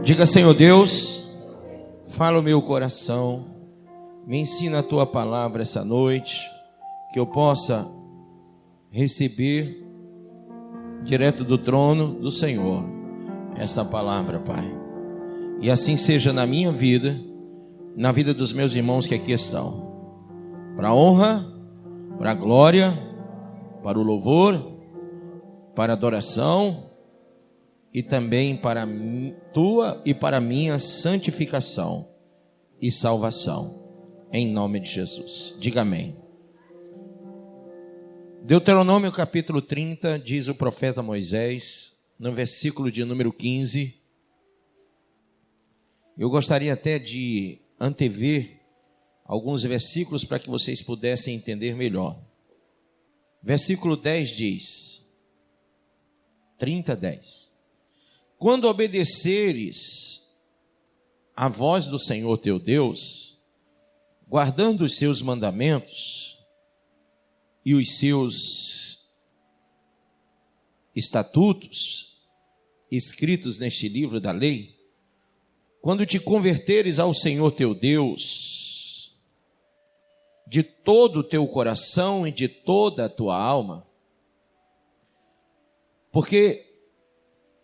Diga: Senhor Deus, fala o meu coração, me ensina a tua palavra essa noite, que eu possa receber direto do trono do Senhor essa palavra, Pai. E assim seja na minha vida, na vida dos meus irmãos que aqui estão, para a honra, para a glória, para o louvor, para a adoração e também para a tua e para a minha santificação e salvação, em nome de Jesus. Diga amém. Deuteronômio capítulo 30, diz o profeta Moisés, no versículo de número 15. Eu gostaria até de antever alguns versículos para que vocês pudessem entender melhor. Versículo 10 diz, 30:10. Quando obedeceres a voz do Senhor teu Deus, guardando os seus mandamentos e os seus estatutos escritos neste livro da lei, quando te converteres ao Senhor teu Deus, de todo o teu coração e de toda a tua alma, porque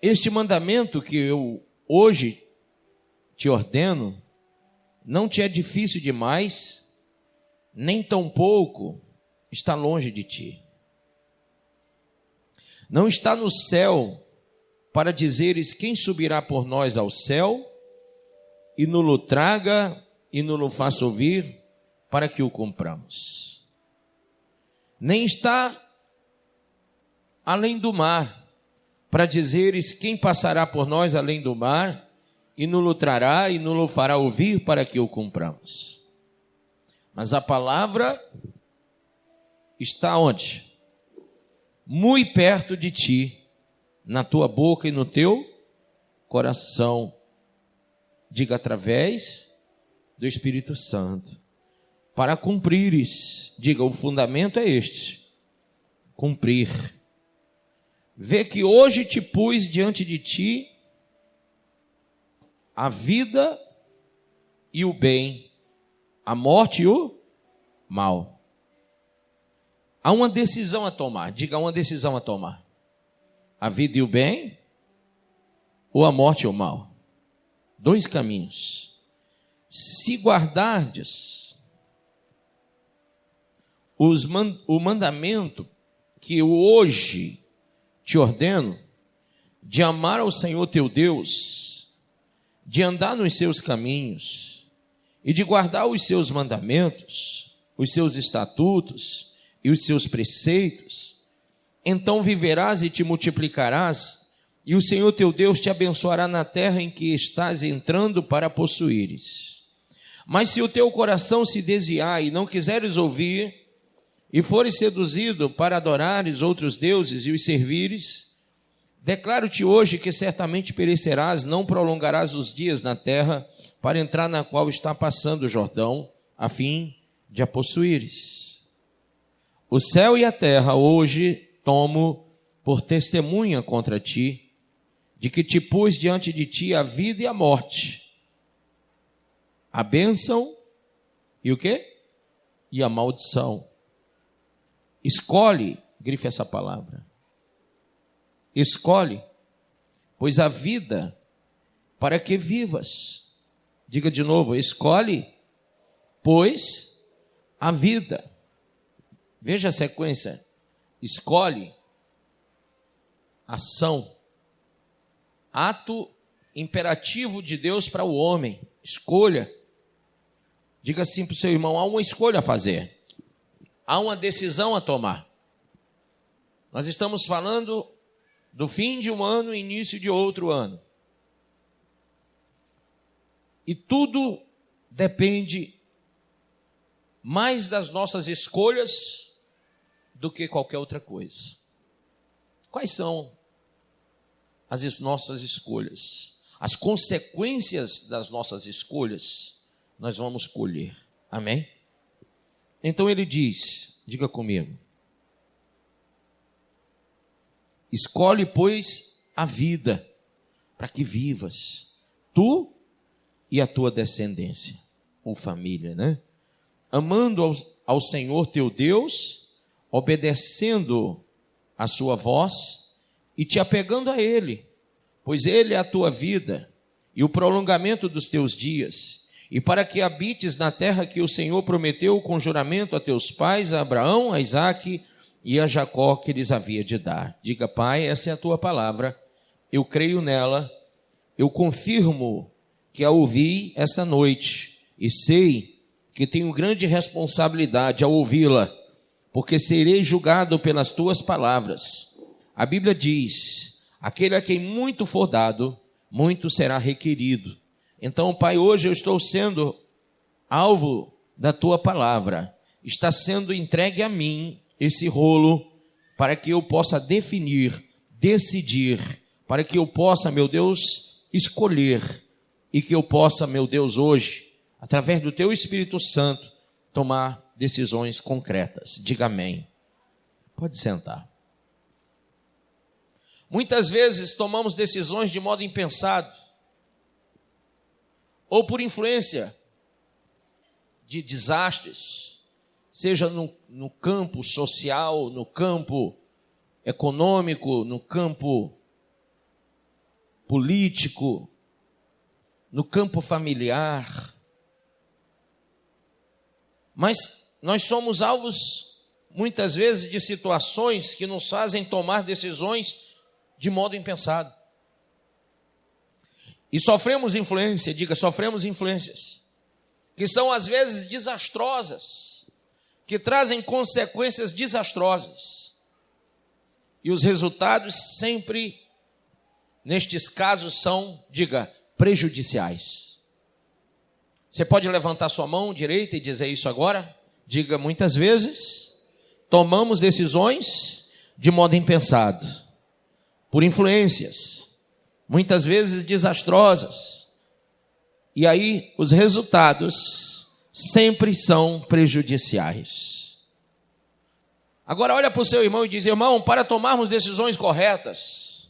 este mandamento que eu hoje te ordeno, não te é difícil demais, nem tampouco está longe de ti. Não está no céu para dizeres: quem subirá por nós ao céu e nos-lo traga e nos-lo faça ouvir para que o cumpramos. Nem está além do mar para dizeres: quem passará por nós além do mar e nos-lo trará e nos-lo fará ouvir para que o cumpramos. Mas a palavra está onde? Muito perto de ti, na tua boca e no teu coração. Diga: através do Espírito Santo, para cumprires. Diga: o fundamento é este: cumprir. Vê que hoje te pus diante de ti a vida e o bem, a morte e o mal. Há uma decisão a tomar. Diga: há uma decisão a tomar. A vida e o bem, ou a morte e o mal. Dois caminhos. Se guardardes o mandamento que eu hoje te ordeno, de amar ao Senhor teu Deus, de andar nos seus caminhos e de guardar os seus mandamentos, os seus estatutos e os seus preceitos, então viverás e te multiplicarás, e o Senhor teu Deus te abençoará na terra em que estás entrando para possuíres. Mas se o teu coração se desviar e não quiseres ouvir, e fores seduzido para adorares outros deuses e os servires, declaro-te hoje que certamente perecerás, não prolongarás os dias na terra para entrar na qual está passando o Jordão, a fim de a possuíres. O céu e a terra hoje tomo por testemunha contra ti, de que te pus diante de ti a vida e a morte, a bênção e o quê? E a maldição. Escolhe, grife essa palavra, escolhe, pois a vida para que vivas. Diga de novo: escolhe, pois a vida. Veja a sequência: escolhe, ação, ato imperativo de Deus para o homem, escolha. Diga assim para o seu irmão: há uma escolha a fazer. Há uma decisão a tomar. Nós estamos falando do fim de um ano e início de outro ano. E tudo depende mais das nossas escolhas do que qualquer outra coisa. Quais são as nossas escolhas? As consequências das nossas escolhas nós vamos colher. Amém? Então ele diz, diga comigo: escolhe, pois, a vida, para que vivas. tu e a tua descendência, ou família, né? Amando ao Senhor teu Deus, obedecendo a sua voz e te apegando a Ele, pois Ele é a tua vida e o prolongamento dos teus dias, e para que habites na terra que o Senhor prometeu com juramento a teus pais, a Abraão, a Isaque e a Jacó, que lhes havia de dar. Diga: Pai, essa é a tua palavra, eu creio nela, eu confirmo que a ouvi esta noite, e sei que tenho grande responsabilidade ao ouvi-la, porque serei julgado pelas tuas palavras. A Bíblia diz: aquele a quem muito for dado, muito será requerido. Então, Pai, hoje eu estou sendo alvo da tua palavra, está sendo entregue a mim esse rolo, para que eu possa definir, decidir, para que eu possa, meu Deus, escolher, e que eu possa, meu Deus, hoje, através do teu Espírito Santo, tomar decisões concretas. Diga amém. Pode sentar. Muitas vezes tomamos decisões de modo impensado, ou por influência de desastres, seja no campo social, no campo econômico, no campo político, no campo familiar. Mas nós somos alvos, muitas vezes, de situações que nos fazem tomar decisões de modo impensado. E sofremos influência, diga, sofremos influências, que são às vezes desastrosas, que trazem consequências desastrosas. E os resultados sempre, nestes casos, são, diga, prejudiciais. Você pode levantar sua mão direita e dizer isso agora? Diga: muitas vezes tomamos decisões de modo impensado, por influências, muitas vezes desastrosas, e aí os resultados sempre são prejudiciais. Agora olha para o seu irmão e diz: irmão, para tomarmos decisões corretas,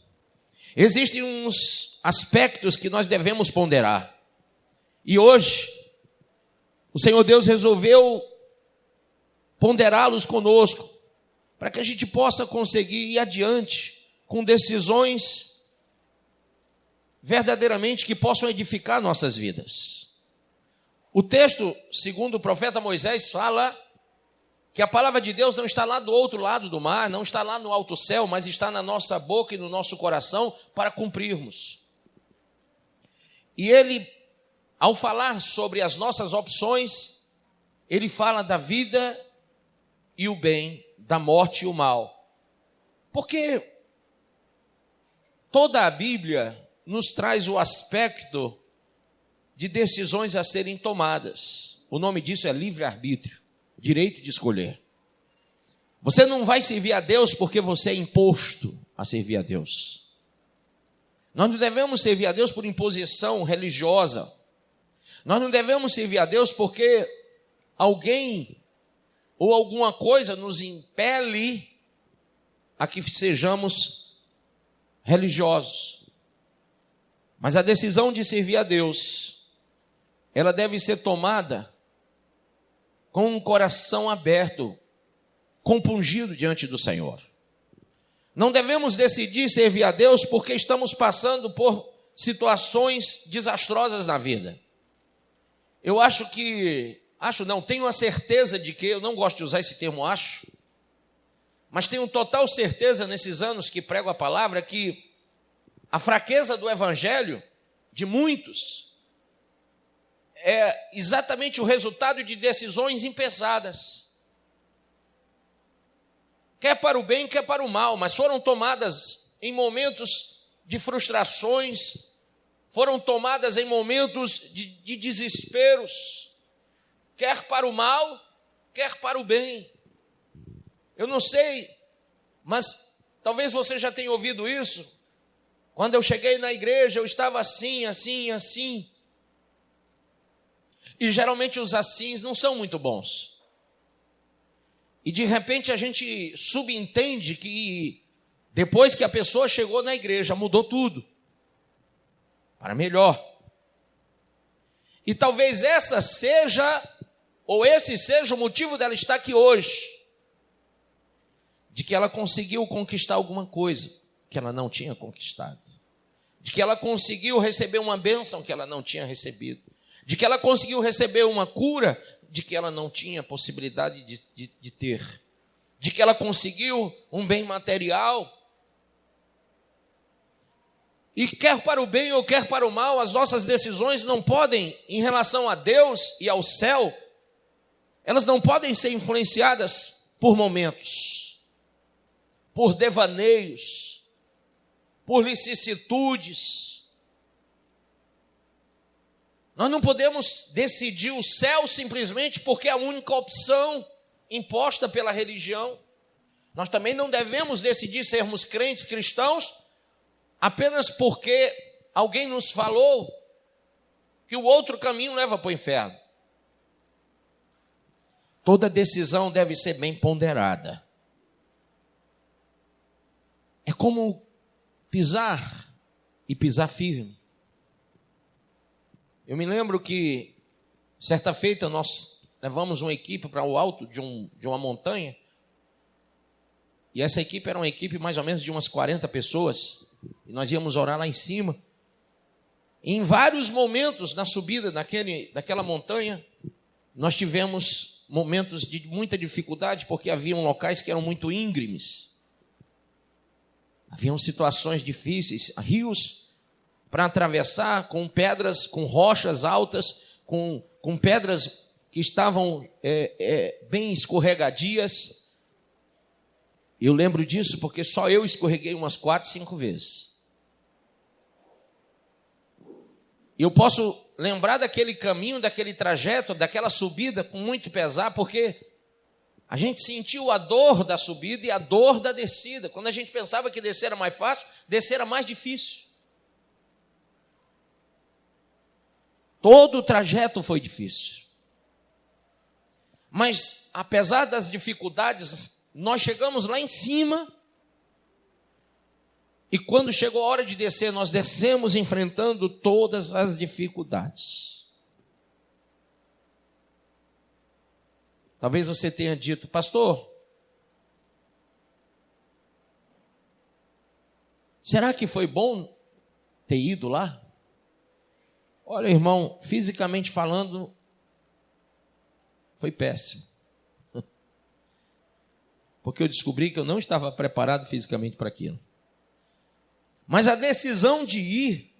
existem uns aspectos que nós devemos ponderar. E hoje, o Senhor Deus resolveu ponderá-los conosco, para que a gente possa conseguir ir adiante com decisões verdadeiramente que possam edificar nossas vidas. O texto, segundo o profeta Moisés, fala que a palavra de Deus não está lá do outro lado do mar, não está lá no alto céu, mas está na nossa boca e no nosso coração para cumprirmos. E ele, ao falar sobre as nossas opções, ele fala da vida e o bem, da morte e o mal. Porque toda a Bíblia nos traz o aspecto de decisões a serem tomadas. O nome disso é livre-arbítrio, direito de escolher. Você não vai servir a Deus porque você é imposto a servir a Deus. Nós não devemos servir a Deus por imposição religiosa. Nós não devemos servir a Deus porque alguém ou alguma coisa nos impele a que sejamos religiosos. Mas a decisão de servir a Deus, ela deve ser tomada com um coração aberto, compungido diante do Senhor. Não devemos decidir servir a Deus porque estamos passando por situações desastrosas na vida. Tenho a certeza de que, eu não gosto de usar esse termo acho, mas tenho total certeza nesses anos que prego a palavra que a fraqueza do evangelho de muitos é exatamente o resultado de decisões impensadas. Quer para o bem, quer para o mal, mas foram tomadas em momentos de frustrações, foram tomadas em momentos de desesperos, quer para o mal, quer para o bem. Eu não sei, mas talvez você já tenha ouvido isso. Quando eu cheguei na igreja, eu estava assim. E geralmente os assins não são muito bons. E de repente a gente subentende que depois que a pessoa chegou na igreja, mudou tudo para melhor. E talvez essa seja, ou esse seja o motivo dela estar aqui hoje. De que ela conseguiu conquistar alguma coisa que ela não tinha conquistado. De que ela conseguiu receber uma bênção que ela não tinha recebido. De que ela conseguiu receber uma cura de que ela não tinha possibilidade de ter. De que ela conseguiu um bem material. E quer para o bem ou quer para o mal, as nossas decisões não podem, em relação a Deus e ao céu, elas não podem ser influenciadas por momentos, por devaneios, por vicissitudes. Nós não podemos decidir o céu simplesmente porque é a única opção imposta pela religião. Nós também não devemos decidir sermos crentes cristãos apenas porque alguém nos falou que o outro caminho leva para o inferno. Toda decisão deve ser bem ponderada. É como pisar e pisar firme. Eu me lembro que, certa feita, nós levamos uma equipe para o alto de uma montanha, e essa equipe era uma equipe mais ou menos de umas 40 pessoas, e nós íamos orar lá em cima. E em vários momentos na subida daquela montanha, nós tivemos momentos de muita dificuldade, porque haviam locais que eram muito íngremes. Haviam situações difíceis, rios para atravessar, com pedras, com rochas altas, com pedras que estavam bem escorregadias. Eu lembro disso porque só eu escorreguei umas 4, 5 vezes. Eu posso lembrar daquele caminho, daquele trajeto, daquela subida com muito pesar, porque a gente sentiu a dor da subida e a dor da descida. Quando a gente pensava que descer era mais fácil, descer era mais difícil. Todo o trajeto foi difícil. Mas, apesar das dificuldades, nós chegamos lá em cima. E quando chegou a hora de descer, nós descemos enfrentando todas as dificuldades. Talvez você tenha dito, pastor, será que foi bom ter ido lá? Olha, irmão, fisicamente falando, foi péssimo. Porque eu descobri que eu não estava preparado fisicamente para aquilo. Mas a decisão de ir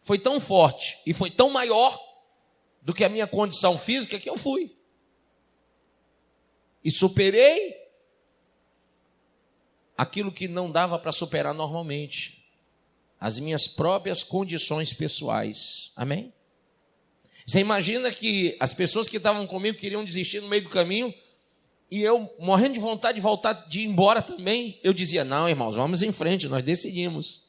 foi tão forte e foi tão maior do que a minha condição física que eu fui. E superei aquilo que não dava para superar normalmente. As minhas próprias condições pessoais. Amém? Você imagina que as pessoas que estavam comigo queriam desistir no meio do caminho, e eu, morrendo de vontade de voltar, de ir embora também, eu dizia, não, irmãos, vamos em frente, nós decidimos.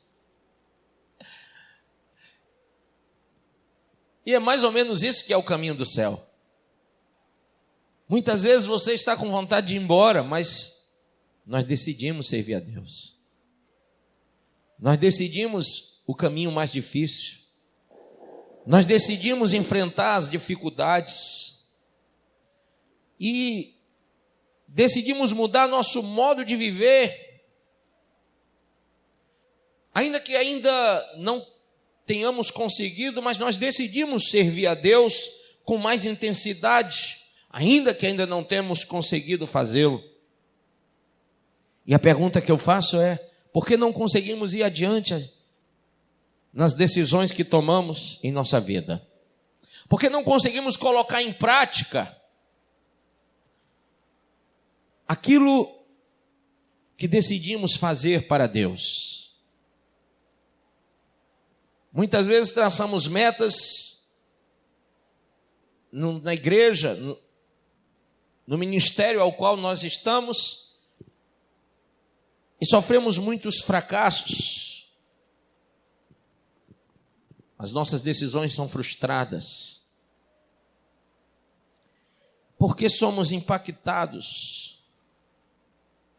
E é mais ou menos isso que é o caminho do céu. Muitas vezes você está com vontade de ir embora, mas nós decidimos servir a Deus. Nós decidimos o caminho mais difícil. Nós decidimos enfrentar as dificuldades. E decidimos mudar nosso modo de viver. Ainda que ainda não tenhamos conseguido, mas nós decidimos servir a Deus com mais intensidade, ainda que ainda não temos conseguido fazê-lo. E a pergunta que eu faço é, por que não conseguimos ir adiante nas decisões que tomamos em nossa vida? Por que não conseguimos colocar em prática aquilo que decidimos fazer para Deus? Muitas vezes traçamos metas na igreja, no ministério ao qual nós estamos, e sofremos muitos fracassos. As nossas decisões são frustradas, porque somos impactados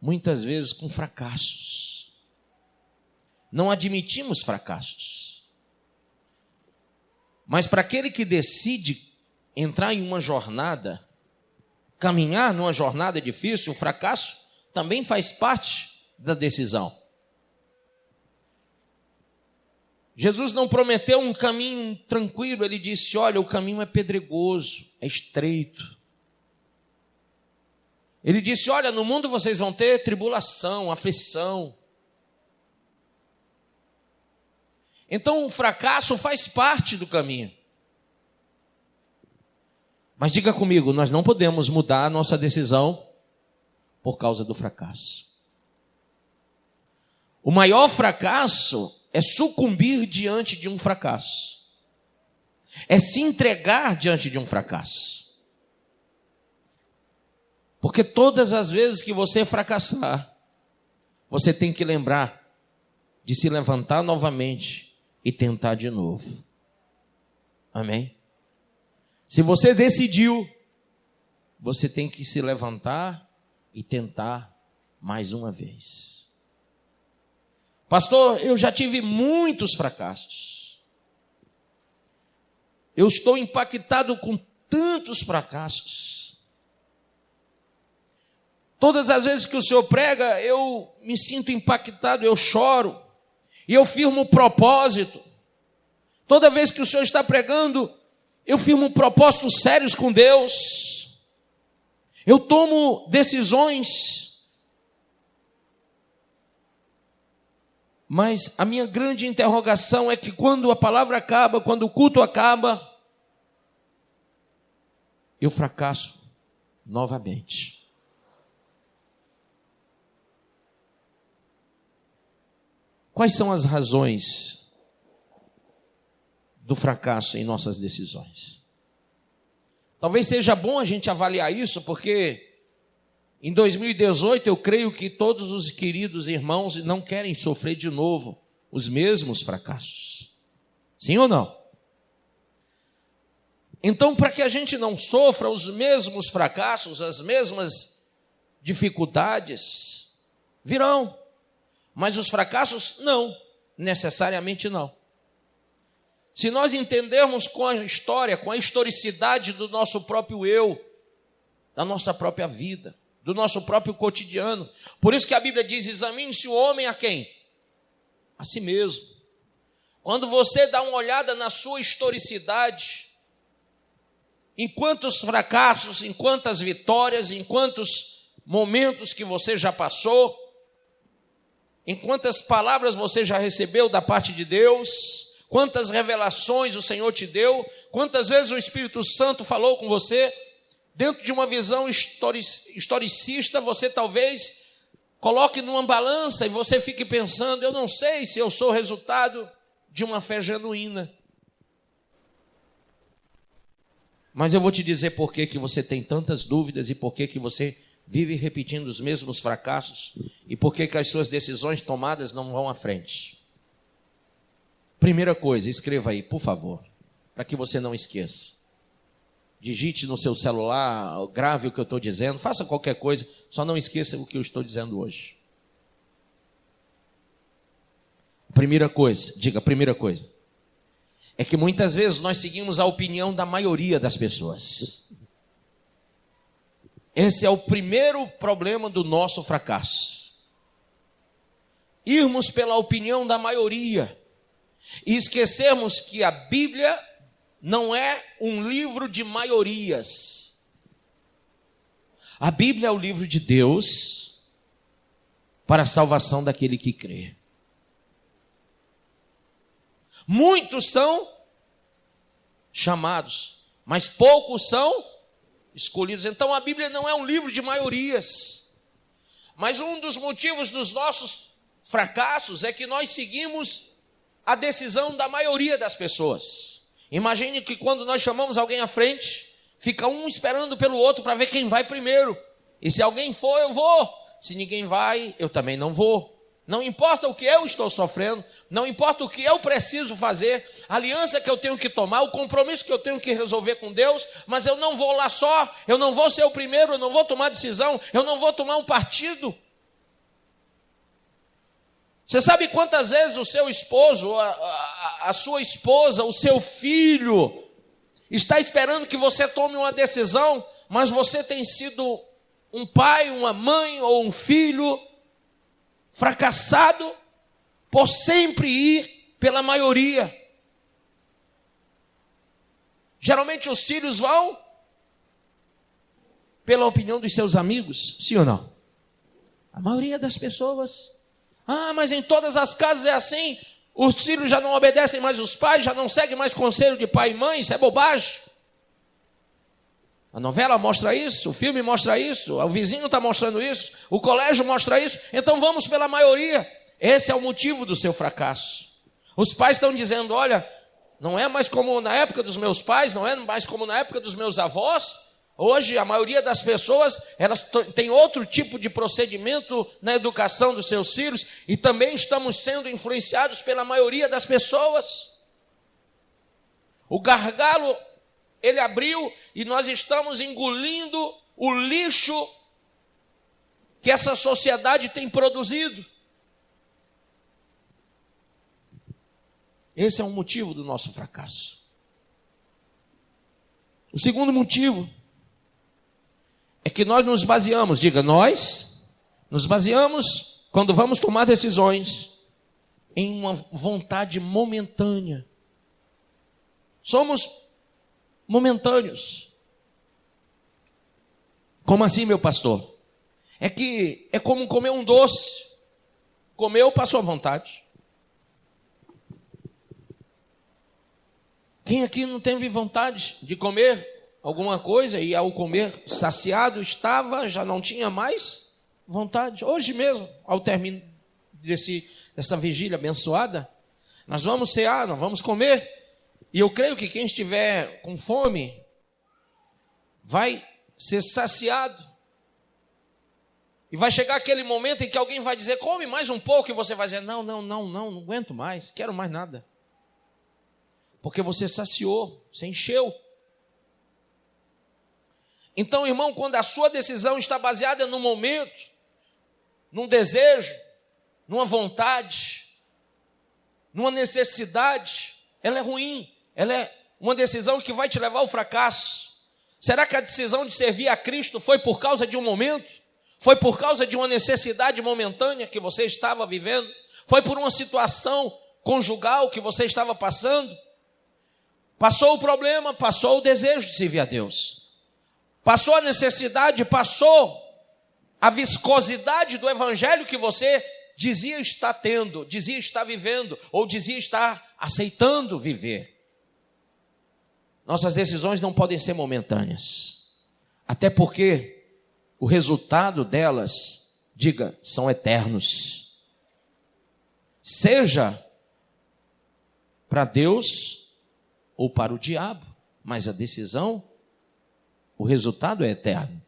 muitas vezes com fracassos. Não admitimos fracassos. Mas para aquele que decide entrar em uma jornada, caminhar numa jornada difícil, o fracasso também faz parte da decisão. Jesus não prometeu um caminho tranquilo, ele disse: olha, o caminho é pedregoso, é estreito. Ele disse: olha, no mundo vocês vão ter tribulação, aflição. Então o fracasso faz parte do caminho. Mas diga comigo, nós não podemos mudar a nossa decisão por causa do fracasso. O maior fracasso é sucumbir diante de um fracasso. É se entregar diante de um fracasso. Porque todas as vezes que você fracassar, você tem que lembrar de se levantar novamente e tentar de novo. Amém? Se você decidiu, você tem que se levantar e tentar mais uma vez. Pastor, eu já tive muitos fracassos. Eu estou impactado com tantos fracassos. Todas as vezes que o Senhor prega, eu me sinto impactado, eu choro. E eu firmo propósito. Toda vez que o Senhor está pregando, eu firmo propósitos sérios com Deus. Eu tomo decisões. Mas a minha grande interrogação é que quando a palavra acaba, quando o culto acaba, eu fracasso novamente. Quais são as razões do fracasso em nossas decisões? Talvez seja bom a gente avaliar isso, porque em 2018 eu creio que todos os queridos irmãos não querem sofrer de novo os mesmos fracassos. Sim ou não? Então, para que a gente não sofra os mesmos fracassos, as mesmas dificuldades, virão. Mas os fracassos, não, necessariamente não. Se nós entendermos com a história, com a historicidade do nosso próprio eu, da nossa própria vida, do nosso próprio cotidiano. Por isso que a Bíblia diz: examine-se o homem a quem? A si mesmo. Quando você dá uma olhada na sua historicidade, em quantos fracassos, em quantas vitórias, em quantos momentos que você já passou, em quantas palavras você já recebeu da parte de Deus, quantas revelações o Senhor te deu, quantas vezes o Espírito Santo falou com você, dentro de uma visão historicista, você talvez coloque numa balança e você fique pensando: eu não sei se eu sou resultado de uma fé genuína. Mas eu vou te dizer por que você tem tantas dúvidas e por que você vive repetindo os mesmos fracassos e por que as suas decisões tomadas não vão à frente. Primeira coisa, escreva aí, por favor, para que você não esqueça. Digite no seu celular, grave o que eu estou dizendo, faça qualquer coisa, só não esqueça o que eu estou dizendo hoje. Primeira coisa, diga, primeira coisa, é que muitas vezes nós seguimos a opinião da maioria das pessoas. Esse é o primeiro problema do nosso fracasso. Irmos pela opinião da maioria e esquecermos que a Bíblia não é um livro de maiorias. A Bíblia é o livro de Deus para a salvação daquele que crê. Muitos são chamados, mas poucos são escolhidos. Então a Bíblia não é um livro de maiorias. Mas um dos motivos dos nossos fracassos é que nós seguimos a decisão da maioria das pessoas. Imagine que quando nós chamamos alguém à frente, fica um esperando pelo outro para ver quem vai primeiro. E se alguém for, eu vou. Se ninguém vai, eu também não vou. Não importa o que eu estou sofrendo, não importa o que eu preciso fazer, a aliança que eu tenho que tomar, o compromisso que eu tenho que resolver com Deus, mas eu não vou lá só, eu não vou ser o primeiro, eu não vou tomar decisão, eu não vou tomar um partido. Você sabe quantas vezes o seu esposo, a sua esposa, o seu filho, está esperando que você tome uma decisão, mas você tem sido um pai, uma mãe ou um filho fracassado por sempre ir pela maioria. Geralmente os filhos vão pela opinião dos seus amigos, sim ou não? A maioria das pessoas. Mas em todas as casas é assim. Os filhos já não obedecem mais os pais, já não seguem mais conselho de pai e mãe, isso é bobagem. A novela mostra isso, o filme mostra isso, o vizinho está mostrando isso, o colégio mostra isso, então vamos pela maioria. Esse é o motivo do seu fracasso. Os pais estão dizendo, olha, não é mais como na época dos meus pais, não é mais como na época dos meus avós. Hoje a maioria das pessoas, elas têm outro tipo de procedimento na educação dos seus filhos, e também estamos sendo influenciados pela maioria das pessoas. O gargalo, ele abriu e nós estamos engolindo o lixo que essa sociedade tem produzido. Esse é um motivo do nosso fracasso. O segundo motivo é que nós nos baseamos, diga, nós nos baseamos, quando vamos tomar decisões, em uma vontade momentânea. Somos momentâneos. Como assim, meu pastor? É que é como comer um doce. Comeu, passou à vontade. Quem aqui não teve vontade de comer alguma coisa e ao comer saciado estava, já não tinha mais vontade? Hoje mesmo, ao término dessa vigília abençoada, nós vamos cear, nós vamos comer. E eu creio que quem estiver com fome vai ser saciado. E vai chegar aquele momento em que alguém vai dizer, come mais um pouco, e você vai dizer, não aguento mais, quero mais nada. Porque você saciou, você encheu. Então, irmão, quando a sua decisão está baseada no momento, num desejo, numa vontade, numa necessidade, ela é ruim. Ela é uma decisão que vai te levar ao fracasso. Será que a decisão de servir a Cristo foi por causa de um momento? Foi por causa de uma necessidade momentânea que você estava vivendo? Foi por uma situação conjugal que você estava passando? Passou o problema, passou o desejo de servir a Deus. Passou a necessidade, passou a viscosidade do evangelho que você dizia estar tendo, dizia estar vivendo, ou dizia estar aceitando viver. Nossas decisões não podem ser momentâneas. Até porque o resultado delas, diga, são eternos. Seja para Deus ou para o diabo, mas a decisão, o resultado é eterno.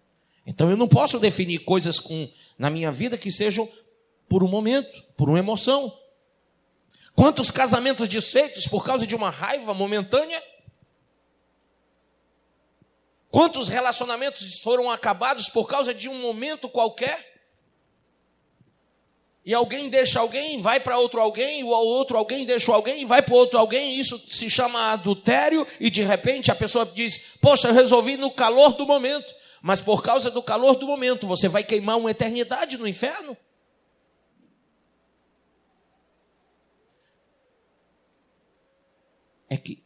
Então eu não posso definir coisas na minha vida que sejam por um momento, por uma emoção. Quantos casamentos desfeitos por causa de uma raiva momentânea? Quantos relacionamentos foram acabados por causa de um momento qualquer? E alguém deixa alguém, vai para outro alguém, o outro alguém deixa alguém, vai para outro alguém, e isso se chama adultério, e de repente a pessoa diz, poxa, eu resolvi no calor do momento, mas por causa do calor do momento, você vai queimar uma eternidade no inferno? É que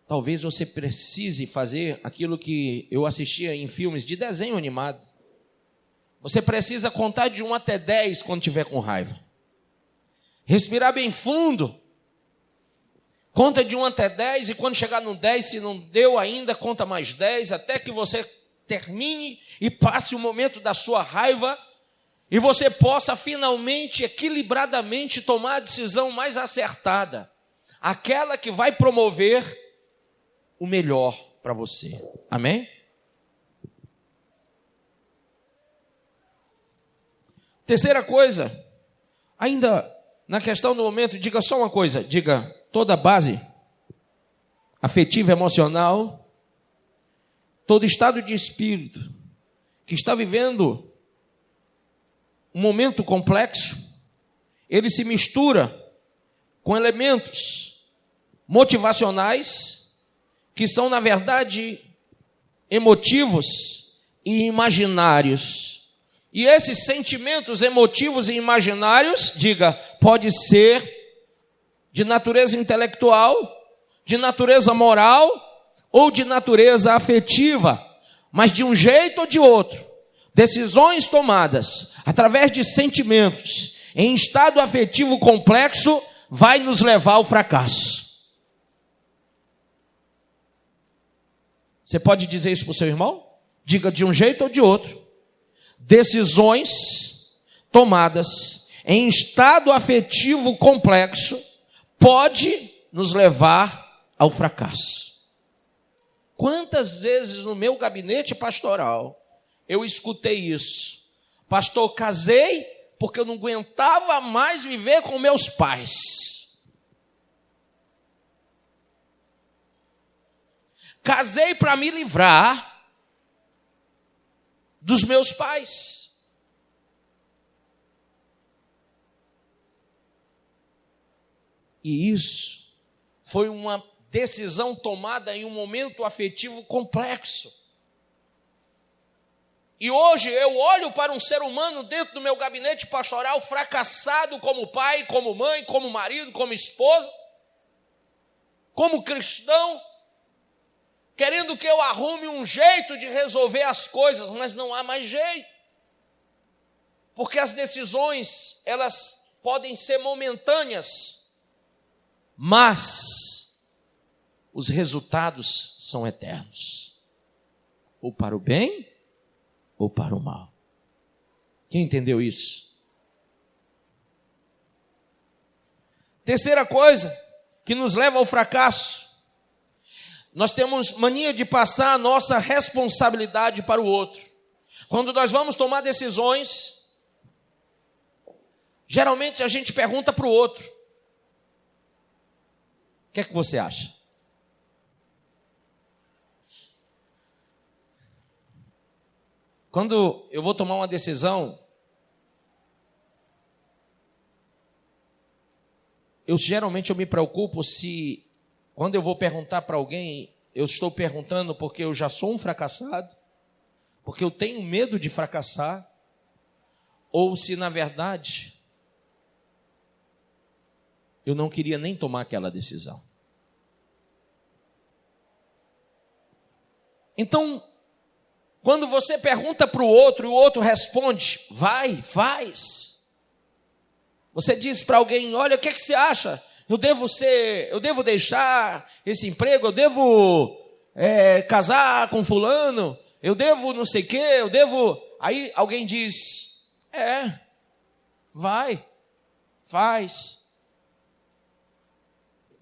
talvez você precise fazer aquilo que eu assistia em filmes de desenho animado. Você precisa contar de 1 até 10 quando estiver com raiva. Respirar bem fundo. Conta de 1 até 10 e quando chegar no 10, se não deu ainda, conta mais 10, até que você termine e passe o momento da sua raiva e você possa finalmente, equilibradamente, tomar a decisão mais acertada. Aquela que vai promover o melhor para você. Amém? Terceira coisa, ainda na questão do momento, diga só uma coisa, diga, toda base afetiva, emocional, todo estado de espírito que está vivendo um momento complexo, ele se mistura com elementos motivacionais, que são, na verdade, emotivos e imaginários. E esses sentimentos emotivos e imaginários, diga, pode ser de natureza intelectual, de natureza moral ou de natureza afetiva, mas de um jeito ou de outro, decisões tomadas através de sentimentos em estado afetivo complexo vai nos levar ao fracasso. Você pode dizer isso para o seu irmão? Diga, de um jeito ou de outro, decisões tomadas em estado afetivo complexo pode nos levar ao fracasso. Quantas vezes no meu gabinete pastoral eu escutei isso? Pastor, casei porque eu não aguentava mais viver com meus pais. Casei para me livrar dos meus pais. E isso foi uma decisão tomada em um momento afetivo complexo. E hoje eu olho para um ser humano dentro do meu gabinete pastoral fracassado como pai, como mãe, como marido, como esposa, como cristão, querendo que eu arrume um jeito de resolver as coisas, mas não há mais jeito. Porque as decisões, elas podem ser momentâneas, mas os resultados são eternos. Ou para o bem, ou para o mal. Quem entendeu isso? Terceira coisa que nos leva ao fracasso. Nós temos mania de passar a nossa responsabilidade para o outro. Quando nós vamos tomar decisões, geralmente a gente pergunta para o outro: o que é que você acha? Quando eu vou tomar uma decisão, geralmente eu me preocupo se, quando eu vou perguntar para alguém, eu estou perguntando porque eu já sou um fracassado, porque eu tenho medo de fracassar, ou se, na verdade, eu não queria nem tomar aquela decisão. Então, quando você pergunta para o outro e o outro responde, vai, faz. Você diz para alguém, olha, o que é que você acha? Eu devo deixar esse emprego, eu devo casar com fulano, eu devo não sei o quê, Aí alguém diz, vai, faz.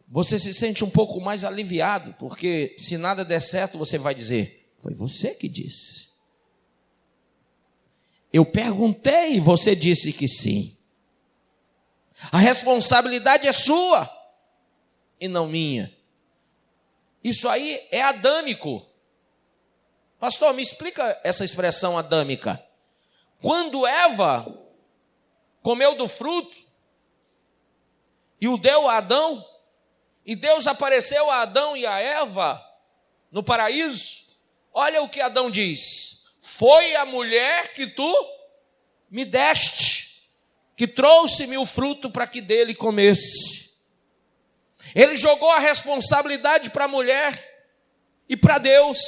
Você se sente um pouco mais aliviado, porque se nada der certo, você vai dizer, foi você que disse. Eu perguntei e você disse que sim. A responsabilidade é sua e não minha. Isso aí é adâmico. Pastor, me explica essa expressão adâmica. Quando Eva comeu do fruto e o deu a Adão, e Deus apareceu a Adão e a Eva no paraíso, olha o que Adão diz: foi a mulher que tu me deste, que trouxe-me o fruto para que dele comesse. Ele jogou a responsabilidade para a mulher e para Deus,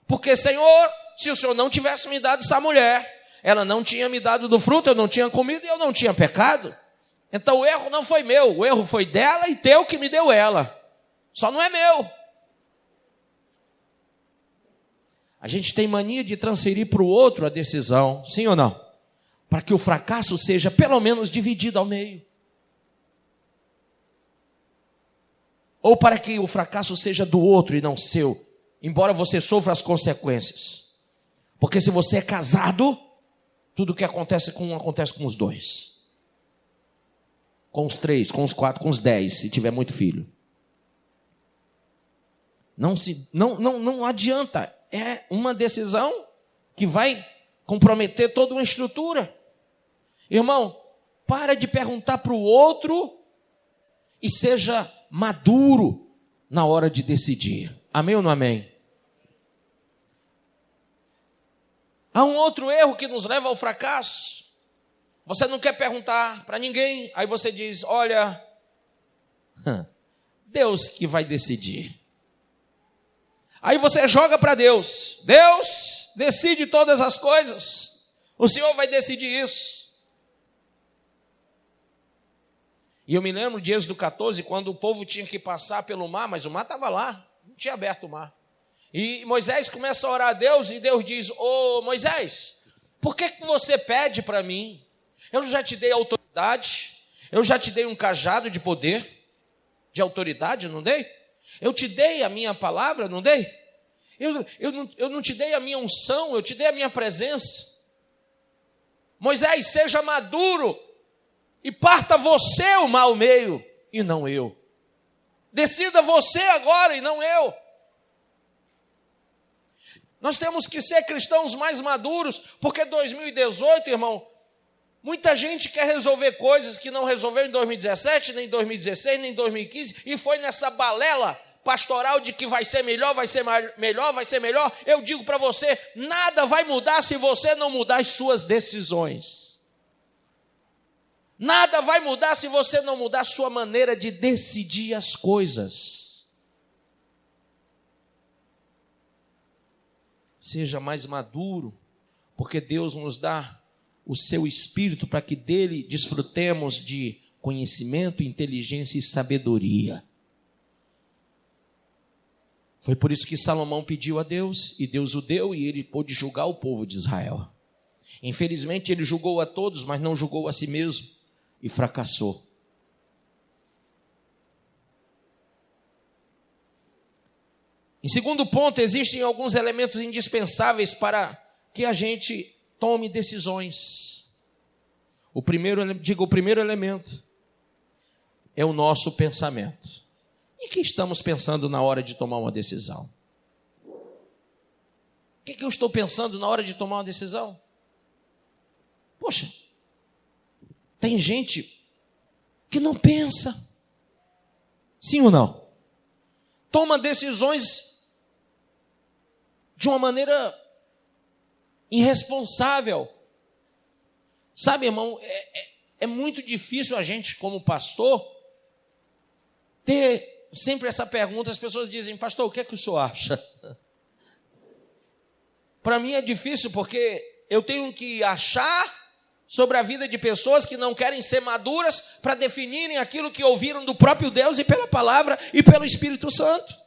porque, Senhor, se o Senhor não tivesse me dado essa mulher, ela não tinha me dado do fruto, eu não tinha comido e eu não tinha pecado. Então o erro não foi meu, o erro foi dela e teu que me deu ela, só não é meu. A gente tem mania de transferir para o outro a decisão, sim ou não? Para que o fracasso seja pelo menos dividido ao meio. Ou para que o fracasso seja do outro e não seu, embora você sofra as consequências. Porque se você é casado, tudo que acontece com um acontece com os dois. Com os 3, com os 4, com os 10, se tiver muito filho. Não adianta. É uma decisão que vai comprometer toda uma estrutura. Irmão, para de perguntar para o outro e seja maduro na hora de decidir. Amém ou não amém? Há um outro erro que nos leva ao fracasso. Você não quer perguntar para ninguém, aí você diz, olha, Deus que vai decidir. Aí você joga para Deus. Deus decide todas as coisas. O Senhor vai decidir isso. E eu me lembro de Êxodo 14, quando o povo tinha que passar pelo mar, mas o mar estava lá, não tinha aberto o mar. E Moisés começa a orar a Deus, e Deus diz, ô Moisés, por que você pede para mim? Eu já te dei autoridade, eu já te dei um cajado de poder, de autoridade, não dei? Eu te dei a minha palavra, não dei? Eu não te dei a minha unção, eu te dei a minha presença. Moisés, seja maduro e parta você o mau meio e não eu. Decida você agora e não eu. Nós temos que ser cristãos mais maduros, porque 2018, irmão, muita gente quer resolver coisas que não resolveu em 2017, nem em 2016, nem em 2015, e foi nessa balela pastoral de que vai ser melhor, vai ser melhor, vai ser melhor. Eu digo para você, nada vai mudar se você não mudar as suas decisões. Nada vai mudar se você não mudar a sua maneira de decidir as coisas. Seja mais maduro, porque Deus nos dá o seu Espírito para que dele desfrutemos de conhecimento, inteligência e sabedoria. Foi por isso que Salomão pediu a Deus, e Deus o deu, e ele pôde julgar o povo de Israel. Infelizmente ele julgou a todos, mas não julgou a si mesmo, e fracassou. Em segundo ponto, existem alguns elementos indispensáveis para que a gente tome decisões. O primeiro elemento é o nosso pensamento. Em que estamos pensando na hora de tomar uma decisão? O que eu estou pensando na hora de tomar uma decisão? Poxa, tem gente que não pensa. Sim ou não? Toma decisões de uma maneira irresponsável. Sabe, irmão, é muito difícil a gente, como pastor, ter sempre essa pergunta. As pessoas dizem, pastor, o que é que o senhor acha? Para mim é difícil, porque eu tenho que achar sobre a vida de pessoas que não querem ser maduras para definirem aquilo que ouviram do próprio Deus e pela palavra e pelo Espírito Santo.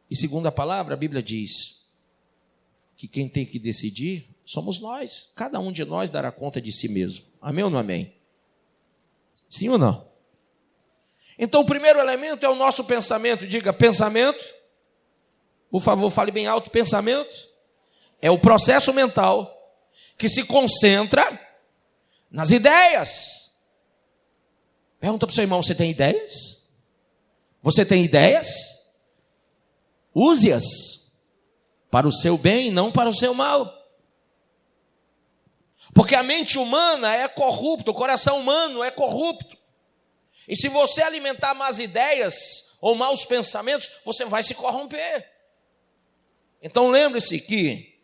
E segundo a palavra, a Bíblia diz que quem tem que decidir somos nós. Cada um de nós dará conta de si mesmo. Amém ou não amém? Sim ou não? Então o primeiro elemento é o nosso pensamento. Diga, pensamento. Por favor, fale bem alto. Pensamento é o processo mental que se concentra nas ideias. Pergunta para o seu irmão, você tem ideias? Você tem ideias? Use-as para o seu bem e não para o seu mal. Porque a mente humana é corrupta, o coração humano é corrupto. E se você alimentar más ideias ou maus pensamentos, você vai se corromper. Então lembre-se que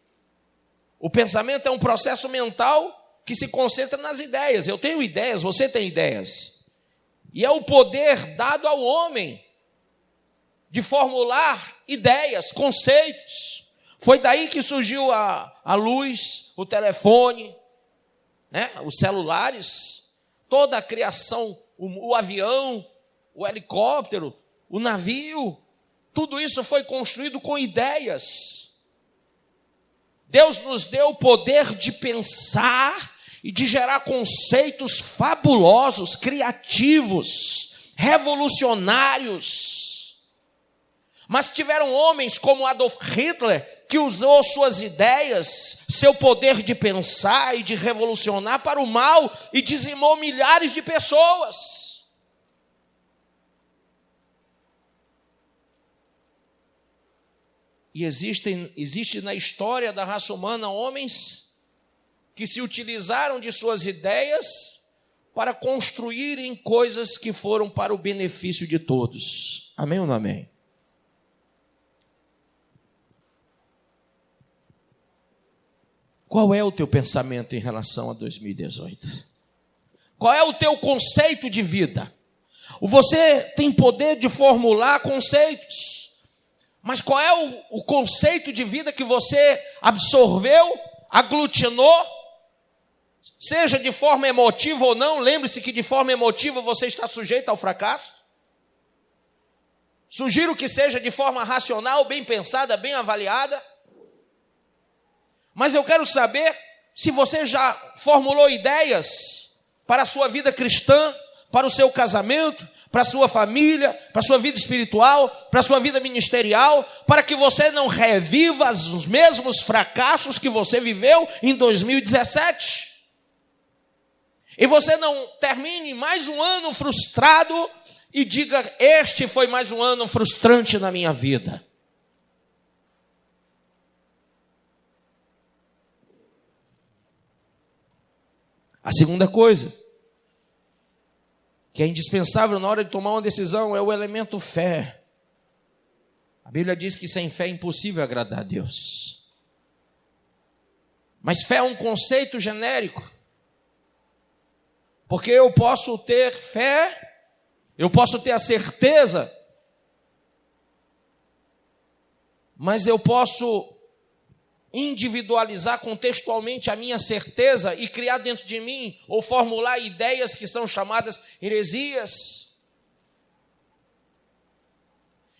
o pensamento é um processo mental que se concentra nas ideias. Eu tenho ideias, você tem ideias. E é o poder dado ao homem de formular ideias, conceitos. Foi daí que surgiu a luz, o telefone, né? Os celulares, toda a criação, o avião, o helicóptero, o navio, tudo isso foi construído com ideias. Deus nos deu o poder de pensar e de gerar conceitos fabulosos, criativos, revolucionários. Mas tiveram homens como Adolf Hitler, que usou suas ideias, seu poder de pensar e de revolucionar para o mal e dizimou milhares de pessoas. E existe na história da raça humana homens que se utilizaram de suas ideias para construírem coisas que foram para o benefício de todos. Amém ou não amém? Qual é o teu pensamento em relação a 2018? Qual é o teu conceito de vida? Você tem poder de formular conceitos, mas qual é o conceito de vida que você absorveu, aglutinou, seja de forma emotiva ou não? Lembre-se que de forma emotiva você está sujeito ao fracasso. Sugiro que seja de forma racional, bem pensada, bem avaliada. Mas eu quero saber se você já formulou ideias para a sua vida cristã, para o seu casamento, para a sua família, para a sua vida espiritual, para a sua vida ministerial, para que você não reviva os mesmos fracassos que você viveu em 2017. E você não termine mais um ano frustrado e diga: este foi mais um ano frustrante na minha vida. A segunda coisa que é indispensável na hora de tomar uma decisão é o elemento fé. A Bíblia diz que sem fé é impossível agradar a Deus. Mas fé é um conceito genérico. Porque eu posso ter fé, eu posso ter a certeza, mas eu posso individualizar contextualmente a minha certeza e criar dentro de mim, ou formular ideias que são chamadas heresias.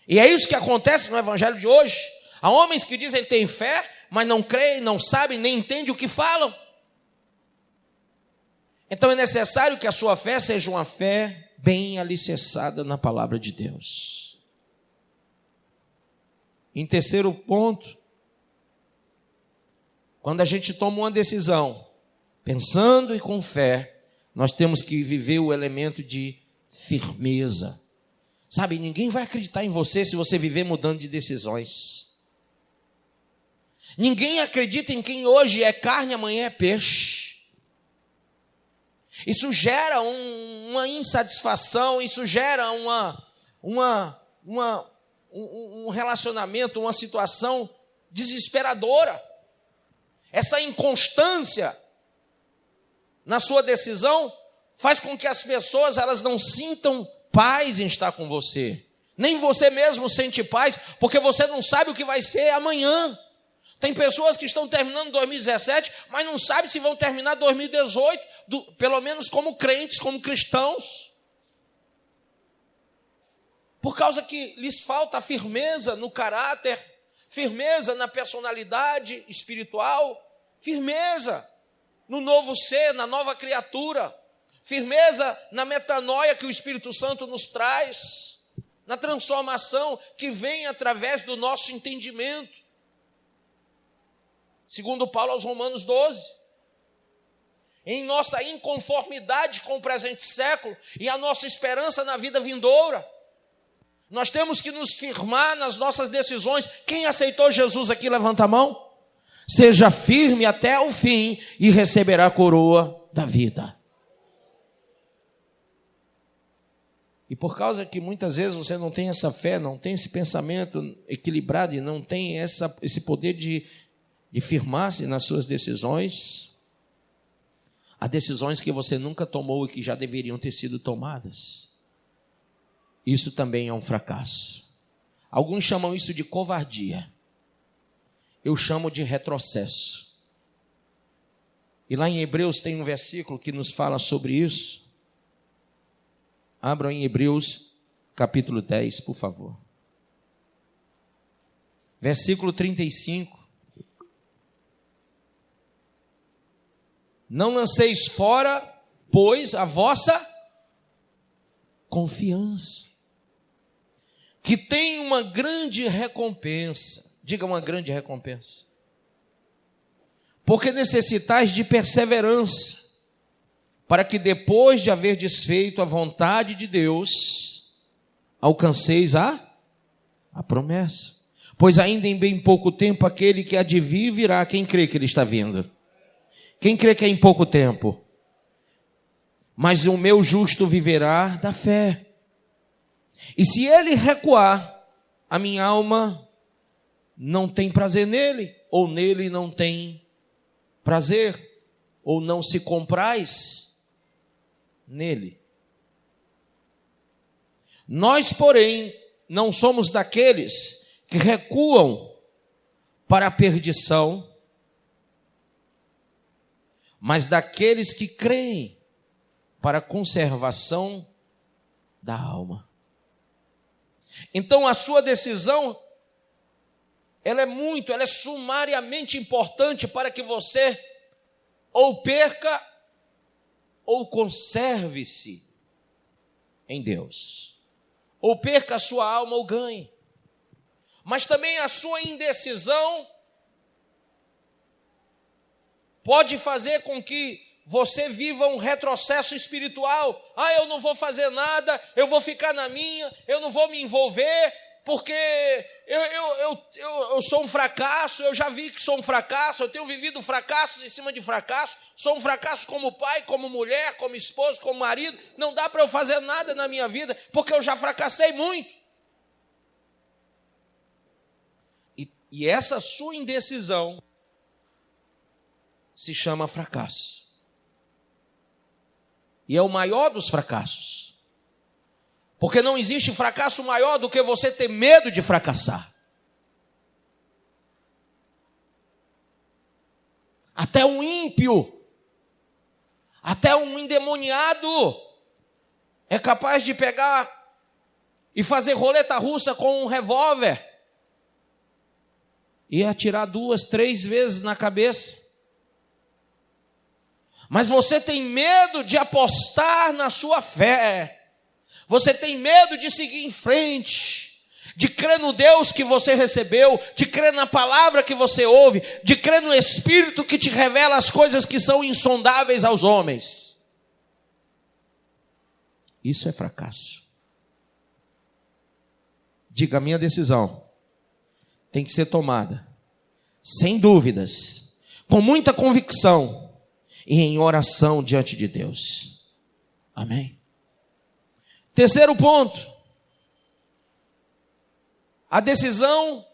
E é isso que acontece no evangelho de hoje. Há homens que dizem ter fé, mas não creem, não sabem, nem entendem o que falam. Então é necessário que a sua fé seja uma fé bem alicerçada na palavra de Deus. Em terceiro ponto, quando a gente toma uma decisão, pensando e com fé, nós temos que viver o elemento de firmeza. Sabe, ninguém vai acreditar em você se você viver mudando de decisões. Ninguém acredita em quem hoje é carne, amanhã é peixe. Isso gera uma insatisfação, isso gera um relacionamento, uma situação desesperadora. Essa inconstância na sua decisão faz com que as pessoas elas não sintam paz em estar com você. Nem você mesmo sente paz, porque você não sabe o que vai ser amanhã. Tem pessoas que estão terminando 2017, mas não sabem se vão terminar 2018, pelo menos como crentes, como cristãos. Por causa que lhes falta firmeza no caráter, firmeza na personalidade espiritual, firmeza no novo ser, na nova criatura, firmeza na metanoia que o Espírito Santo nos traz, na transformação que vem através do nosso entendimento. Segundo Paulo aos Romanos 12, em nossa inconformidade com o presente século e a nossa esperança na vida vindoura, nós temos que nos firmar nas nossas decisões. Quem aceitou Jesus aqui, levanta a mão. Seja firme até o fim e receberá a coroa da vida. E por causa que muitas vezes você não tem essa fé, não tem esse pensamento equilibrado e não tem esse poder de firmar-se nas suas decisões, há decisões que você nunca tomou e que já deveriam ter sido tomadas. Isso também é um fracasso. Alguns chamam isso de covardia. Eu chamo de retrocesso. E lá em Hebreus tem um versículo que nos fala sobre isso. Abram em Hebreus capítulo 10, por favor. Versículo 35. Não lanceis fora, pois, a vossa confiança, que tem uma grande recompensa. Diga, uma grande recompensa. Porque necessitais de perseverança, para que depois de haver desfeito a vontade de Deus, alcanceis a promessa. Pois ainda em bem pouco tempo aquele que há de vir virá. Quem crê que ele está vindo? Quem crê que é em pouco tempo? Mas o meu justo viverá da fé. E se ele recuar, a minha alma não tem prazer nele, ou nele não tem prazer, ou não se compraz nele. Nós, porém, não somos daqueles que recuam para a perdição, mas daqueles que creem para a conservação da alma. Então a sua decisão, ela é sumariamente importante para que você ou perca ou conserve-se em Deus. Ou perca a sua alma ou ganhe. Mas também a sua indecisão pode fazer com que você viva um retrocesso espiritual. Eu não vou fazer nada, eu vou ficar na minha, eu não vou me envolver, porque eu sou um fracasso, eu já vi que sou um fracasso, eu tenho vivido fracassos em cima de fracasso, sou um fracasso como pai, como mulher, como esposo, como marido, não dá para eu fazer nada na minha vida, porque eu já fracassei muito. E essa sua indecisão se chama fracasso. E é o maior dos fracassos. Porque não existe fracasso maior do que você ter medo de fracassar. Até um ímpio, até um endemoniado é capaz de pegar e fazer roleta russa com um revólver e atirar 2, 3 vezes na cabeça. Mas você tem medo de apostar na sua fé. Você tem medo de seguir em frente, de crer no Deus que você recebeu, de crer na palavra que você ouve, de crer no Espírito que te revela as coisas que são insondáveis aos homens. Isso é fracasso. Diga, a minha decisão tem que ser tomada, sem dúvidas, com muita convicção, e em oração diante de Deus. Amém? Terceiro ponto. A decisão,